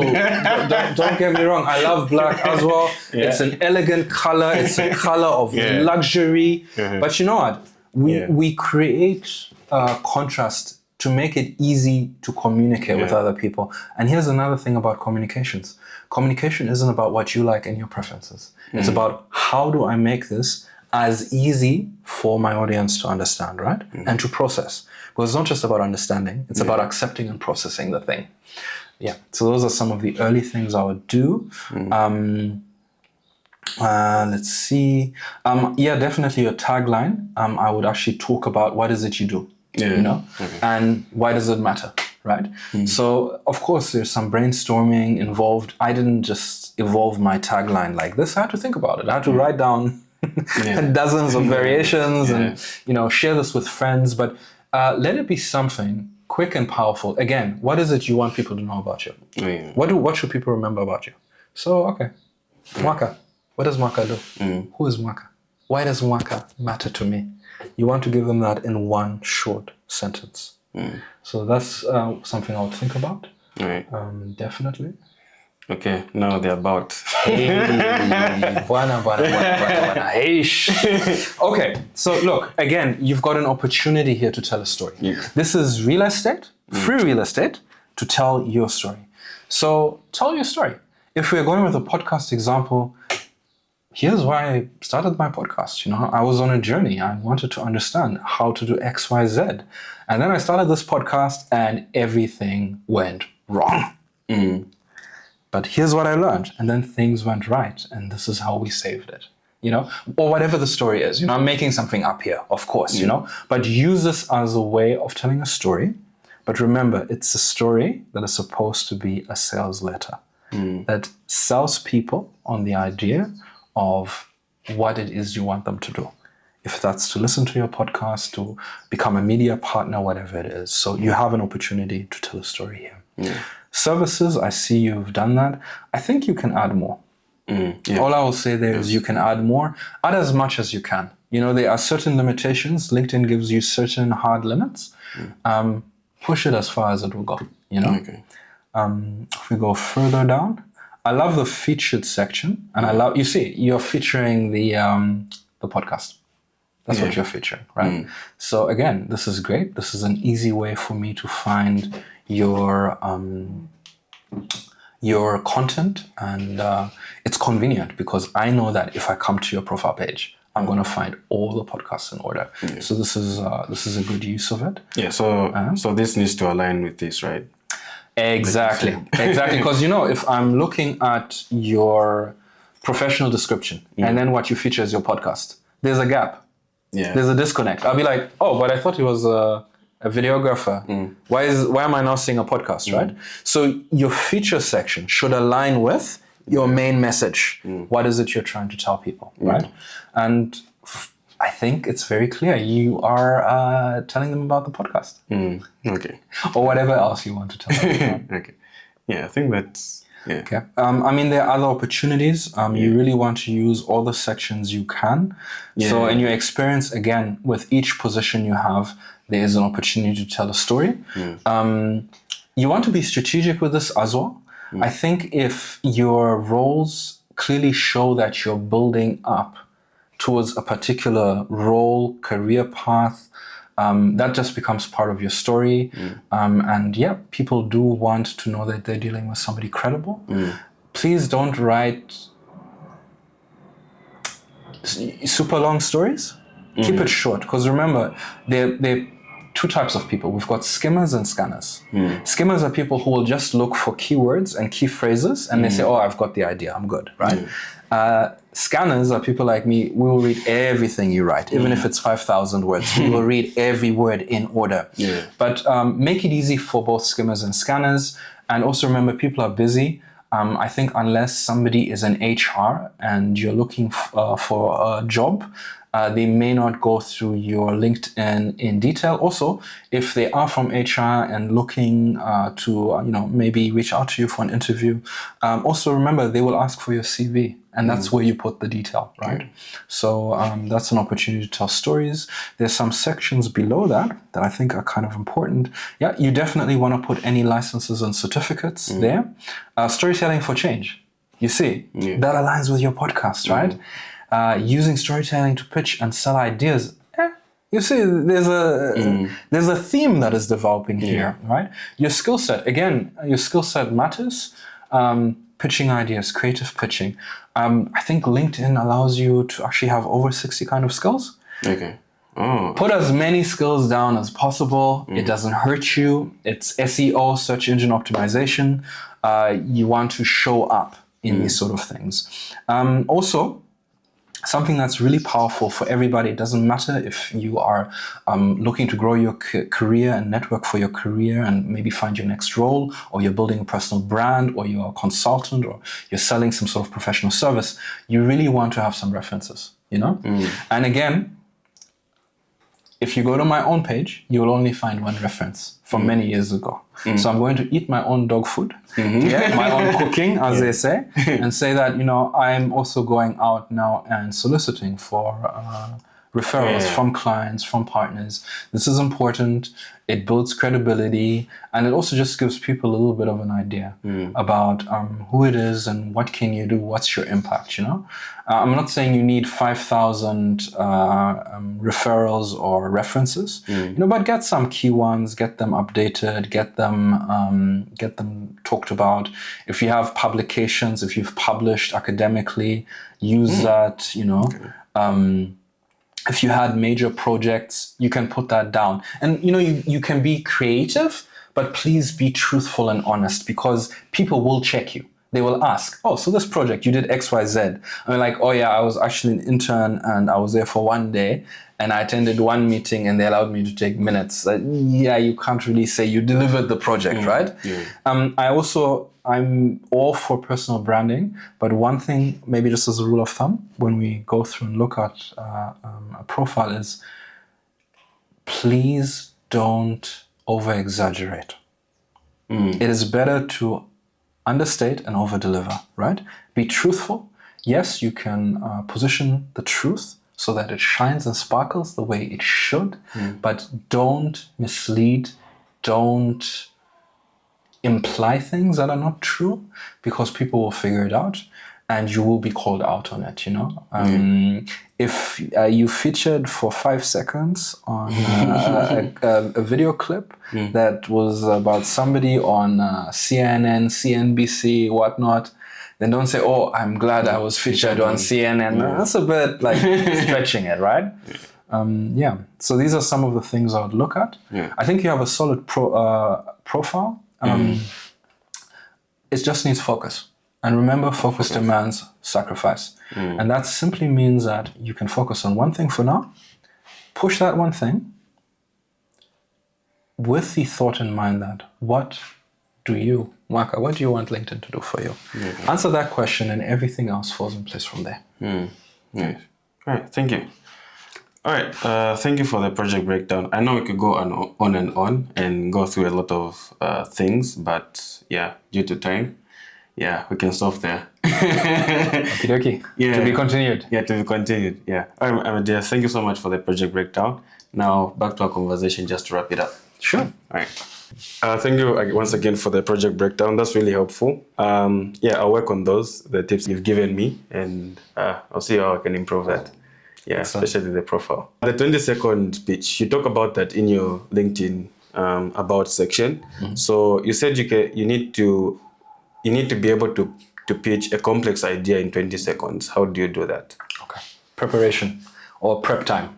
Don't get me wrong. I love black as well. Yeah. It's an elegant color. It's a color of luxury. But you know what? We create contrast to make it easy to communicate with other people. And here's another thing about communications. Communication isn't about what you like and your preferences. It's about how do I make this as easy for my audience to understand, right? And to process. Because it's not just about understanding, it's about accepting and processing the thing. Yeah, so those are some of the early things I would do. Let's see. Definitely your tagline. I would actually talk about what is it you do, you know? And why does it matter, right? So, of course, there's some brainstorming involved. I didn't just evolve my tagline like this. I had to think about it. I had to write down dozens of variations and, you know, share this with friends. But let it be something quick and powerful. Again, what is it you want people to know about you? What should people remember about you? So, okay, Mwaka. What does Mwaka do? Who is Mwaka? Why does Mwaka matter to me? You want to give them that in one short sentence. So that's something I would think about. Definitely. Okay, now they're about. Okay, so look, again, you've got an opportunity here to tell a story. This is real estate, free real estate, to tell your story. So tell your story. If we're going with a podcast example, here's why I started my podcast. You know, I was on a journey. I wanted to understand how to do X, Y, Z. And then I started this podcast and everything went wrong. But here's what I learned. And then things went right. And this is how we saved it, you know, or whatever the story is. You know, I'm making something up here, of course, you know, but use this as a way of telling a story. But remember, it's a story that is supposed to be a sales letter that sells people on the idea of what it is you want them to do. If that's to listen to your podcast, to become a media partner, whatever it is. So you have an opportunity to tell a story here. Services, I see you've done that. I think you can add more. All I will say there is you can add more. Add as much as you can. You know, there are certain limitations. LinkedIn gives you certain hard limits. Push it as far as it will go, you know? If we go further down, I love the featured section. And I love, you see, you're featuring the podcast. That's what you're featuring, right? So again, this is great. This is an easy way for me to find your content, and it's convenient because I know that if I come to your profile page, I'm going to find all the podcasts in order. So this is a good use of it. So this needs to align with this, right? Exactly. Because, you know, if I'm looking at your professional description and then what you feature as your podcast, there's a gap. There's a disconnect. I'll be like, oh, but I thought he was a videographer. Why am I now seeing a podcast, right? So your feature section should align with your main message. What is it you're trying to tell people, right? And I think it's very clear. You are telling them about the podcast. Okay. Or whatever else you want to tell them. Okay. Yeah, I think that's... Yeah. Okay. I mean, there are other opportunities. You really want to use all the sections you can. So in your experience, again, with each position you have, there is an opportunity to tell a story. You want to be strategic with this as well. I think if your roles clearly show that you're building up towards a particular role, career path, that just becomes part of your story. And yeah, people do want to know that they're dealing with somebody credible. Please don't write super long stories. Keep it short, because remember, they're two types of people. We've got skimmers and scanners. Skimmers are people who will just look for keywords and key phrases, and they say, "Oh, I've got the idea. I'm good." Right? Scanners are people like me. We will read everything you write, even if it's 5,000 words. We will read every word in order. But make it easy for both skimmers and scanners. And also remember, people are busy. I think unless somebody is in HR and you're looking for a job, they may not go through your LinkedIn in detail. Also, if they are from HR and looking to, maybe reach out to you for an interview, also remember they will ask for your CV, and that's where you put the detail, right? So that's an opportunity to tell stories. There's some sections below that I think are kind of important. Yeah, you definitely want to put any licenses and certificates there. Storytelling for change. You see, that aligns with your podcast, right? Using storytelling to pitch and sell ideas. You see, there's a theme that is developing here, right? Your skill set, again, your skill set matters. Pitching ideas, creative pitching. I think LinkedIn allows you to actually have over 60 kind of skills. Okay. Oh. Put as many skills down as possible. It doesn't hurt you. It's SEO, search engine optimization. You want to show up in these sort of things. Also, something that's really powerful for everybody. It doesn't matter if you are looking to grow your career and network for your career and maybe find your next role, or you're building a personal brand, or you're a consultant, or you're selling some sort of professional service. You really want to have some references, And again, if you go to my own page, you will only find one reference from many years ago. So I'm going to eat my own dog food, my own cooking, as they say, and say that, I'm also going out now and soliciting for referrals from clients, from partners. This is important. It builds credibility, and it also just gives people a little bit of an idea about who it is and what can you do, what's your impact, I'm not saying you need 5,000 referrals or references, but get some key ones, get them updated, get them talked about. If you have publications, if you've published academically, use that, if you had major projects, you can put that down. And, you can be creative, but please be truthful and honest, because people will check you. They will ask, "Oh, so this project, you did X, Y, Z." I'm like, "Oh yeah, I was actually an intern and I was there for one day and I attended one meeting and they allowed me to take minutes." You can't really say you delivered the project, right? I'm all for personal branding, but one thing, maybe just as a rule of thumb, when we go through and look at a profile, is please don't over-exaggerate. It is better to understate and over-deliver, right? Be truthful. Yes, you can position the truth so that it shines and sparkles the way it should, but don't mislead, don't imply things that are not true, because people will figure it out and you will be called out on it, If you featured for 5 seconds on a video clip that was about somebody on CNN, CNBC, whatnot, then don't say, "Oh, I'm glad I was featured on CNN." That's a bit like stretching it, right? So these are some of the things I would look at. I think you have a solid profile. It just needs focus. And remember, focus demands sacrifice. And that simply means that you can focus on one thing for now, push that one thing with the thought in mind that, what do you want LinkedIn to do for you? Answer that question and everything else falls in place from there. All right, thank you. All right, thank you for the project breakdown. I know we could go on and go through a lot of things, but due to time, we can stop there. Okie dokie. To be continued. To be continued. All right, Amadeus, thank you so much for the project breakdown. Now, back to our conversation just to wrap it up. Sure. All right. Thank you once again for the project breakdown. That's really helpful. I'll work on the tips you've given me, and I'll see how I can improve that. Especially the profile. The 20-second pitch, you talk about that in your LinkedIn about section. So you said you need to be able to pitch a complex idea in 20 seconds. How do you do that? Okay. Preparation or prep time,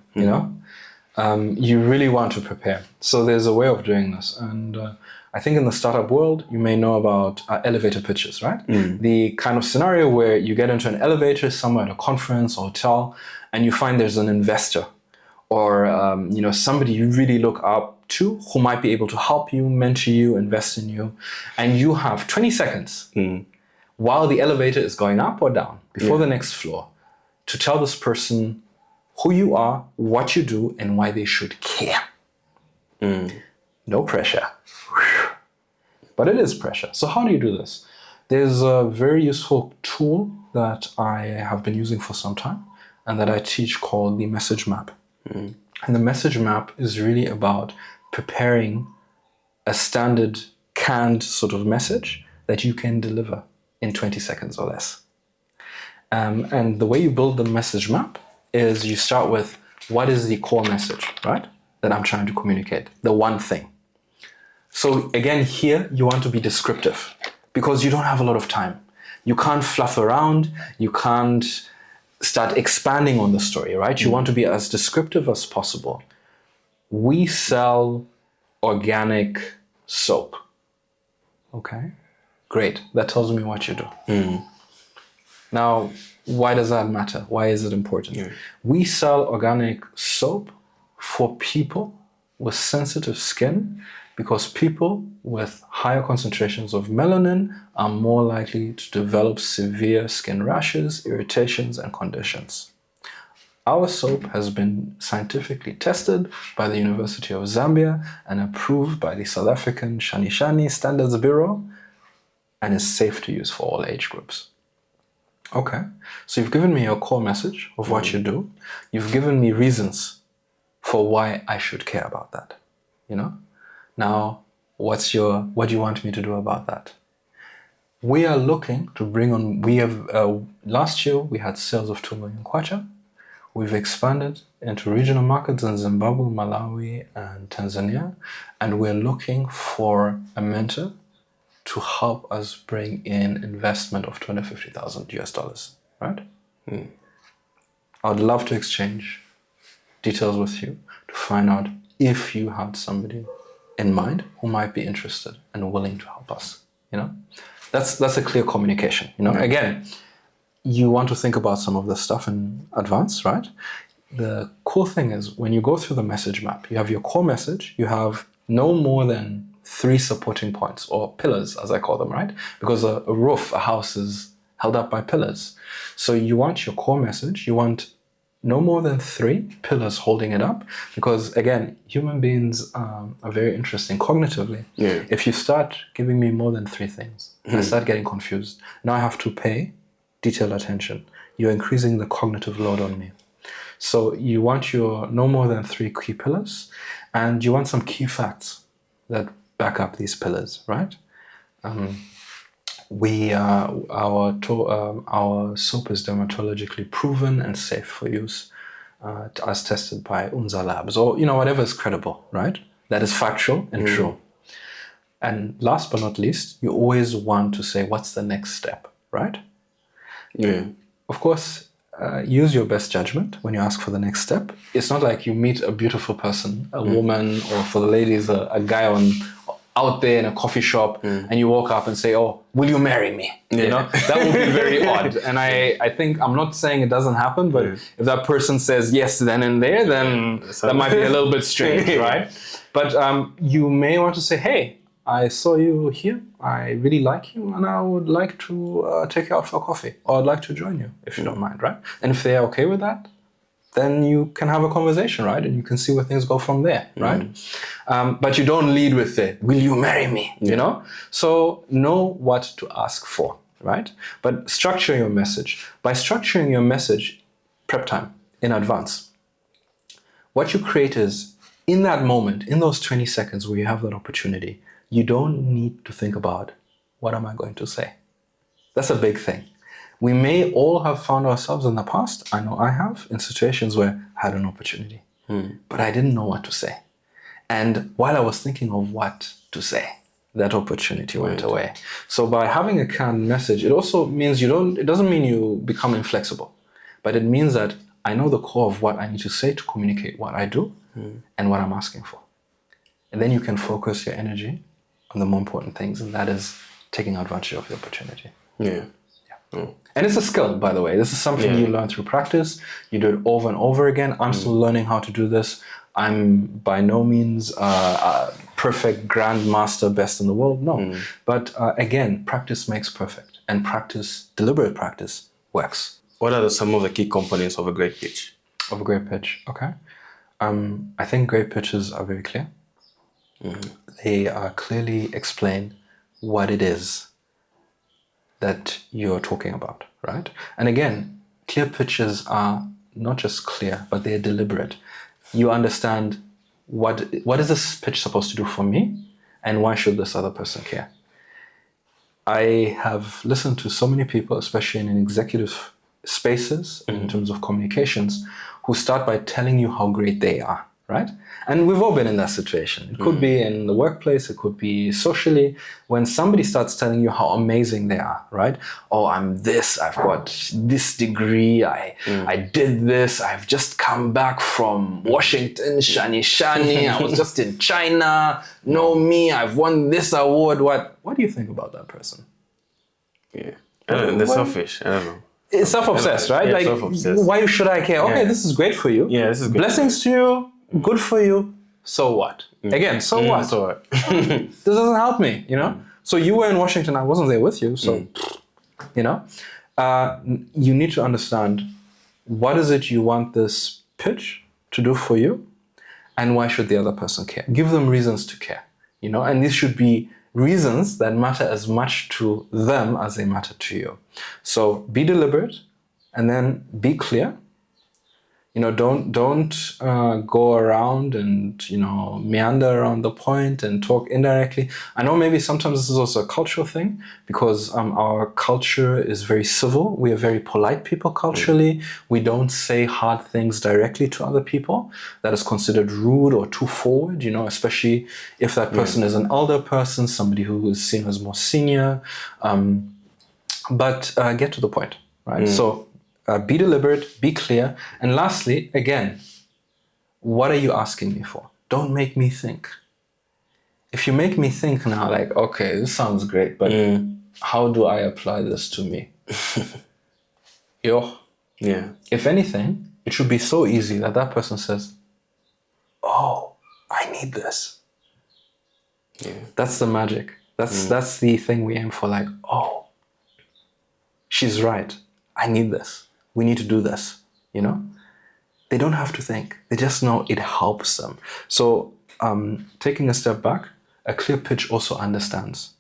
you really want to prepare. So there's a way of doing this. And I think in the startup world, you may know about elevator pitches, right? The kind of scenario where you get into an elevator somewhere at a conference or hotel, and you find there's an investor or somebody you really look up to who might be able to help you, mentor you, invest in you. And you have 20 seconds while the elevator is going up or down before the next floor to tell this person who you are, what you do, and why they should care. No pressure. But it is pressure. So how do you do this? There's a very useful tool that I have been using for some time and that I teach called the message map. And the message map is really about preparing a standard canned sort of message that you can deliver in 20 seconds or less. And the way you build the message map is you start with what is the core message, right? That I'm trying to communicate, the one thing. So again, here you want to be descriptive because you don't have a lot of time. You can't fluff around. You can't start expanding on the story, right? You want to be as descriptive as possible. We sell organic soap. Okay, great. That tells me what you do. Now, why does that matter? Why is it important? We sell organic soap for people with sensitive skin because people with higher concentrations of melanin are more likely to develop severe skin rashes, irritations, and conditions. Our soap has been scientifically tested by the University of Zambia and approved by the South African Shani Standards Bureau and is safe to use for all age groups. Okay, so you've given me your core message of what you do. You've given me reasons for why I should care about that, Now, what do you want me to do about that? We are looking to bring on, last year we had sales of 2 million kwacha. We've expanded into regional markets in Zimbabwe, Malawi, and Tanzania. And we're looking for a mentor to help us bring in investment of $250,000, right? I would love to exchange details with you to find out if you had somebody in mind who might be interested and willing to help us. That's a clear communication. Again, you want to think about some of this stuff in advance, right? The cool thing is when you go through the message map, you have your core message, you have no more than 3 supporting points or pillars, as I call them, right? Because a roof, a house is held up by pillars. So you want your core message, you want no more than 3 pillars holding it up, because again, human beings are very interesting cognitively. If you start giving me more than 3 things, I start getting confused. Now I have to pay detailed attention. You're increasing the cognitive load on me. So you want your no more than 3 key pillars, and you want some key facts that back up these pillars, right? Our soap is dermatologically proven and safe for use, as tested by Unza Labs, or whatever is credible, right? That is factual and true. And last but not least, you always want to say, what's the next step, right? Of course, use your best judgment when you ask for the next step. It's not like you meet a beautiful person, a woman, or for the ladies, a guy out there in a coffee shop, and you walk up and say, "Oh, will you marry me?" That would be very odd. And I think, I'm not saying it doesn't happen, but if that person says yes then and there, then that might be a little bit strange, right? But you may want to say, "Hey, I saw you here. I really like you, and I would like to take you out for coffee, or I'd like to join you, if you don't mind," right? And if they're okay with that, then you can have a conversation, right? And you can see where things go from there, right? But you don't lead with it, "Will you marry me?" So know what to ask for, right? But structure your message. By structuring your message, prep time in advance. What you create is, in that moment, in those 20 seconds where you have that opportunity, you don't need to think about, what am I going to say? That's a big thing. We may all have found ourselves in the past, I know I have, in situations where I had an opportunity, but I didn't know what to say. And while I was thinking of what to say, that opportunity went away. So by having a canned message, it also means it doesn't mean you become inflexible, but it means that I know the core of what I need to say to communicate what I do, and what I'm asking for. And then you can focus your energy on the more important things, and that is taking advantage of the opportunity. Yeah. And it's a skill, by the way. This is something you learn through practice. You do it over and over again. I'm still learning how to do this. I'm by no means a perfect grandmaster, best in the world. No. But again, practice makes perfect. And practice, deliberate practice, works. What are some of the key components of a great pitch? Of a great pitch, okay. I think great pitches are very clear. They clearly explain what it is that you're talking about, right? And again, clear pitches are not just clear, but they're deliberate. You understand what is this pitch supposed to do for me, and why should this other person care? I have listened to so many people, especially in executive spaces, in terms of communications, who start by telling you how great they are, right? And we've all been in that situation. It could be in the workplace, it could be socially, when somebody starts telling you how amazing they are, right? Oh, I'm this, I've got this degree, I did this, I've just come back from Washington, shani, I was just in China, know me, I've won this award. What do you think about that person? Yeah. They're selfish. I don't know. It's self-obsessed, right? Yeah, like, self-obsessed. why should I care? Okay, this is great for you. Yeah, this is good. Blessings to you, good for you. So what? Again, so what? So what? This doesn't help me, you know? So you were in Washington, I wasn't there with you, so, you know? You need to understand, what is it you want this pitch to do for you, and why should the other person care? Give them reasons to care, you know? And these should be reasons that matter as much to them as they matter to you. So be deliberate, and then be clear. You know, don't go around and, you know, meander around the point and talk indirectly. I know maybe sometimes this is also a cultural thing, because our culture is very civil. We are very polite people culturally. We don't say hard things directly to other people. That is considered rude or too forward, you know, especially if that person is an elder person, somebody who is seen as more senior. But get to the point, right? So be deliberate, be clear. And lastly, again, what are you asking me for? Don't make me think. If you make me think now, like, okay, this sounds great, but how do I apply this to me? Yeah. If anything, it should be so easy that that person says, oh, I need this. Yeah. That's the magic. That's the thing we aim for, like, oh, she's right. I need this. We need to do this, you know? They don't have to think. They just know it helps them. So taking a step back, a clear pitch also understands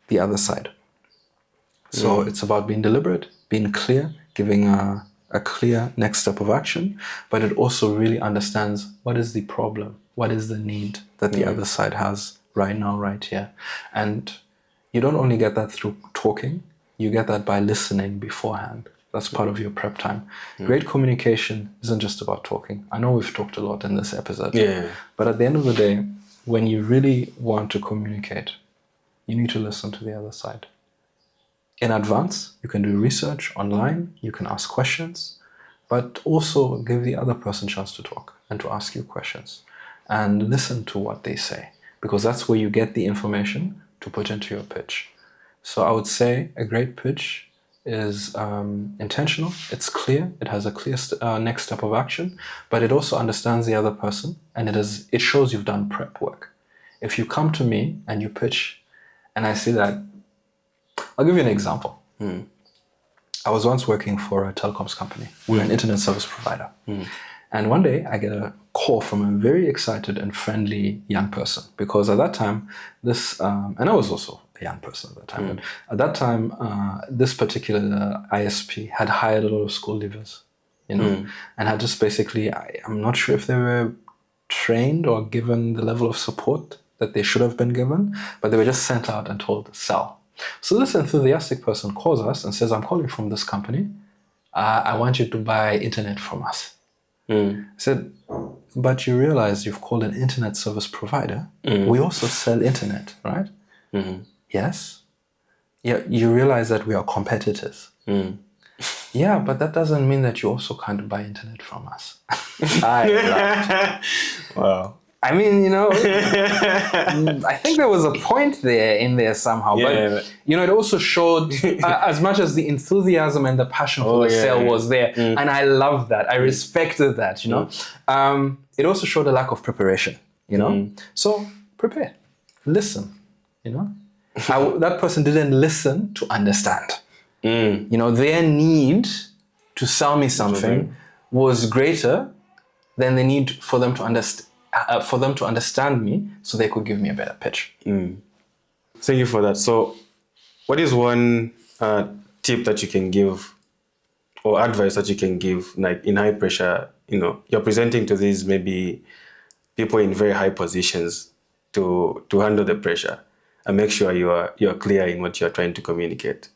the other side. So it's about being deliberate, being clear, giving a clear next step of action, but it also really understands what is the problem, what is the need that the other side has right now, right here. And you don't only get that through talking, you get that by listening beforehand. That's part of your prep time. Great communication isn't just about talking. I know we've talked a lot in this episode. Yeah. But at the end of the day, when you really want to communicate, you need to listen to the other side. In advance, you can do research online, you can ask questions, but also give the other person a chance to talk and to ask you questions. And listen to what they say, because that's where you get the information to put into your pitch. So I would say a great pitch is intentional, it's clear, it has a clear next step of action, but it also understands the other person, and it shows you've done prep work. If you come to me and you pitch, and I see that, I'll give you an example. I was once working for a telecoms company. We're an internet service provider. And one day I get a call from a very excited and friendly young person, because at that time, and I was also a young person at that time, but at that time, this particular ISP had hired a lot of school leavers, you know, and had just basically, I'm not sure if they were trained or given the level of support that they should have been given, but they were just sent out and told, sell. So this enthusiastic person calls us and says, I'm calling from this company. I want you to buy internet from us. I said, but you realize you've called an internet service provider. We also sell internet, right? Yes. Yeah, you realize that we are competitors. Yeah, but that doesn't mean that you also can't buy internet from us. I laughed. Wow. I mean, I think there was a point in there somehow. Yeah. But, it also showed as much as the enthusiasm and the passion for the sale was there. And I loved that. I respected that, It also showed a lack of preparation, So prepare, listen, that person didn't listen to understand. Their need to sell me something was greater than the need for them to understand me, so they could give me a better pitch. Thank you for that. So, what is one tip that you can give, or advice that you can give, like in high pressure? You're presenting to these maybe people in very high positions to handle the pressure and make sure you're clear in what you're trying to communicate.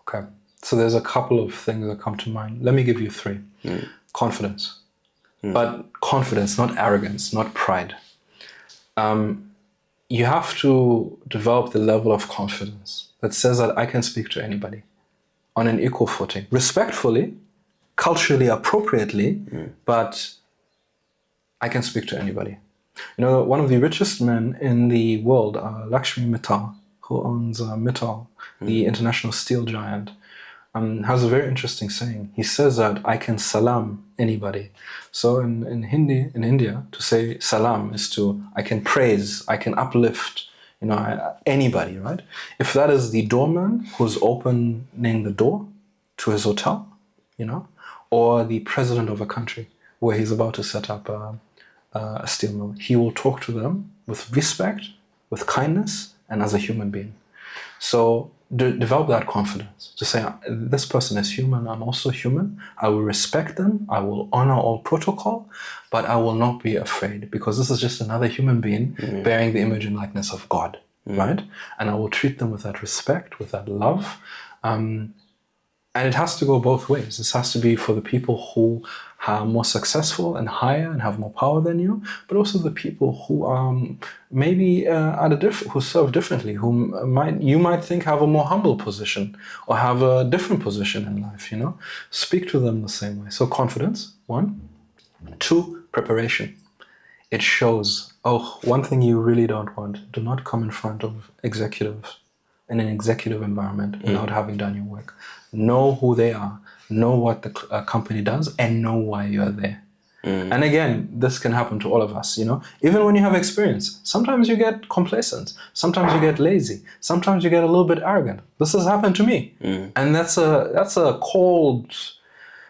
Okay. So there's a couple of things that come to mind. Let me give you 3. Confidence. But confidence, not arrogance, not pride. You have to develop the level of confidence that says that I can speak to anybody on an equal footing, respectfully, culturally appropriately, but I can speak to anybody. One of the richest men in the world, Lakshmi Mittal, who owns Mittal, the international steel giant, has a very interesting saying. He says that I can salam anybody. So in Hindi, in India, to say salam is I can praise, I can uplift, anybody, right? If that is the doorman who's opening the door to his hotel, or the president of a country where he's about to set up a steel mill, he will talk to them with respect, with kindness, and as a human being. So develop that confidence to say, this person is human, I'm also human. I will respect them. I will honor all protocol, but I will not be afraid, because this is just another human being bearing the image and likeness of God, right? And I will treat them with that respect, with that love. And it has to go both ways. This has to be for the people who are more successful and higher and have more power than you, but also the people who maybe who serve differently, you might think have a more humble position or have a different position in life. Speak to them the same way. So confidence, 1. 2, preparation. It shows. One thing you really don't want: do not come in front of executives in an executive environment without having done your work. Know who they are, know what the company does, and know why you're there. And again, this can happen to all of us, Even when you have experience, sometimes you get complacent, sometimes you get lazy, sometimes you get a little bit arrogant. This has happened to me. And that's a cold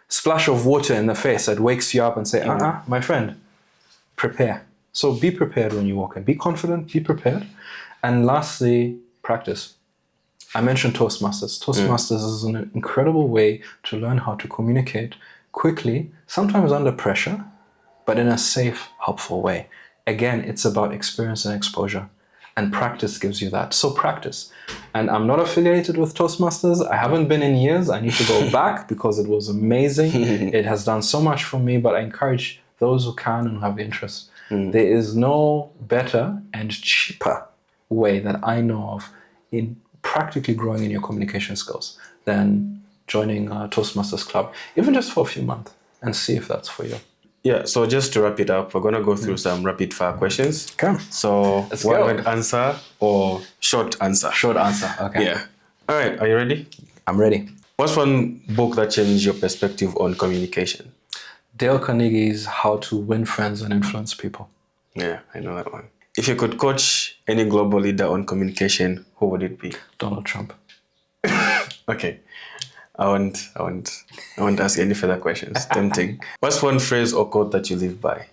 splash of water in the face that wakes you up and say, my friend, prepare. So be prepared when you walk in. Be confident, be prepared. And lastly, practice. I mentioned Toastmasters. Toastmasters is an incredible way to learn how to communicate quickly, sometimes under pressure, but in a safe, helpful way. Again, it's about experience and exposure, and practice gives you that. So practice. And I'm not affiliated with Toastmasters. I haven't been in years. I need to go back because it was amazing. It has done so much for me, but I encourage those who can and have interest. There is no better and cheaper way that I know of in practically growing in your communication skills than joining a Toastmasters club, even just for a few months, and see if that's for you. Yeah, so just to wrap it up, we're going to go through some rapid fire questions. Okay. So one-word answer or short answer? Short answer, okay. Yeah. All right, are you ready? I'm ready. What's one book that changed your perspective on communication? Dale Carnegie's How to Win Friends and Influence People. Yeah, I know that one. If you could coach any global leader on communication, who would it be? Donald Trump. Okay. I won't ask any further questions. Tempting. What's one phrase or quote that you live by?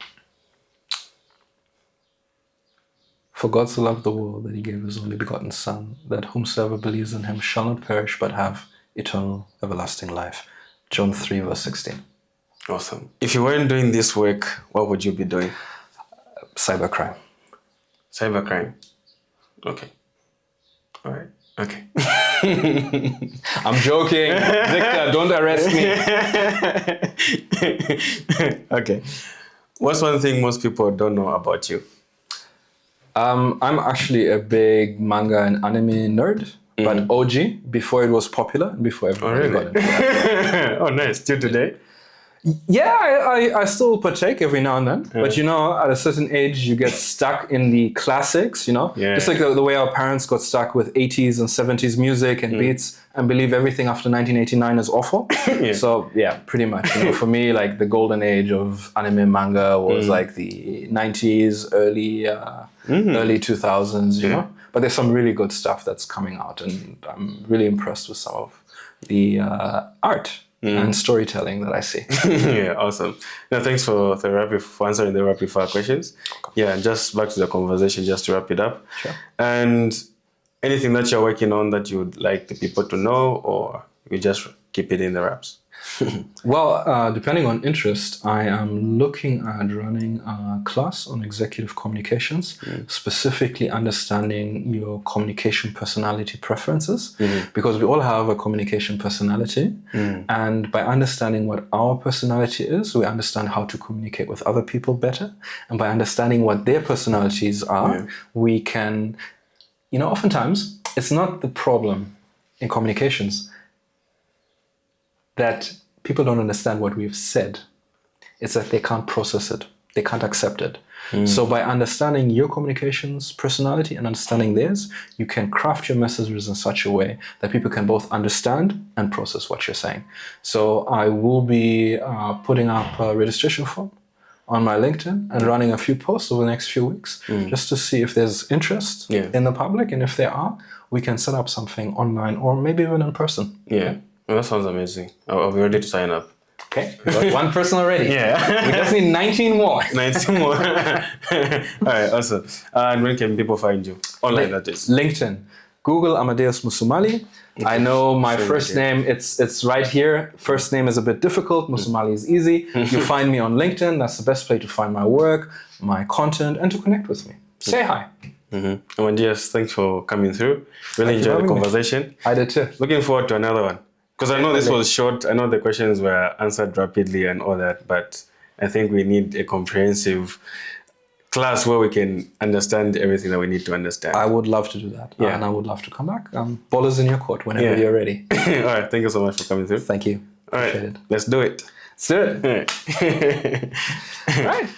For God so loved the world that he gave his only begotten Son, that whomsoever believes in him shall not perish but have eternal everlasting life. John 3 verse 16. Awesome. If you weren't doing this work, what would you be doing? Cybercrime. Cybercrime. Okay. All right. Okay. I'm joking. Victor, don't arrest me. Okay. What's one thing most people don't know about you? I'm actually a big manga and anime nerd. but OG before it was popular and before everybody got into it. Oh, nice. Still today? Yeah, I still partake every now and then. But at a certain age, you get stuck in the classics, Yeah. Just like the way our parents got stuck with 80s and 70s music and beats and believe everything after 1989 is awful. Yeah. So, yeah, pretty much. For me, like the golden age of anime manga was like the 90s, early 2000s, you know? But there's some really good stuff that's coming out. And I'm really impressed with some of the art and storytelling that I see. Yeah, awesome. Now, thanks for answering the rapid fire questions. Okay. Yeah, just back to the conversation, just to wrap it up. Sure. And anything that you're working on that you'd like the people to know, or you just keep it in the wraps? Well, depending on interest, I am looking at running a class on executive communications, specifically understanding your communication personality preferences, because we all have a communication personality. And by understanding what our personality is, we understand how to communicate with other people better. And by understanding what their personalities are, we can, oftentimes it's not the problem in communications that people don't understand what we've said. It's that they can't process it. They can't accept it. So by understanding your communications personality and understanding theirs, you can craft your messages in such a way that people can both understand and process what you're saying. So I will be putting up a registration form on my LinkedIn and running a few posts over the next few weeks just to see if there's interest in the public. And if there are, we can set up something online or maybe even in person. Yeah. Well, that sounds amazing. I'll be ready to sign up. Okay, we got one person already. Yeah. We just need 19 more. 19 more. All right, awesome. And when can people find you? Online, that is. LinkedIn. Google Amadeus Musumali. Okay. I know my first name, it's right here. First name is a bit difficult. Musumali is easy. You find me on LinkedIn. That's the best place to find my work, my content, and to connect with me. Say hi. Amadeus, thanks for coming through. Really enjoyed the conversation. I did too. Looking forward to another one. Because I know this was short. I know the questions were answered rapidly and all that, but I think we need a comprehensive class where we can understand everything that we need to understand. I would love to do that. Yeah. And I would love to come back. Ball is in your court whenever you're ready. All right. Thank you so much for coming through. Thank you. All right. Let's do it. Let's do it. All right. All right.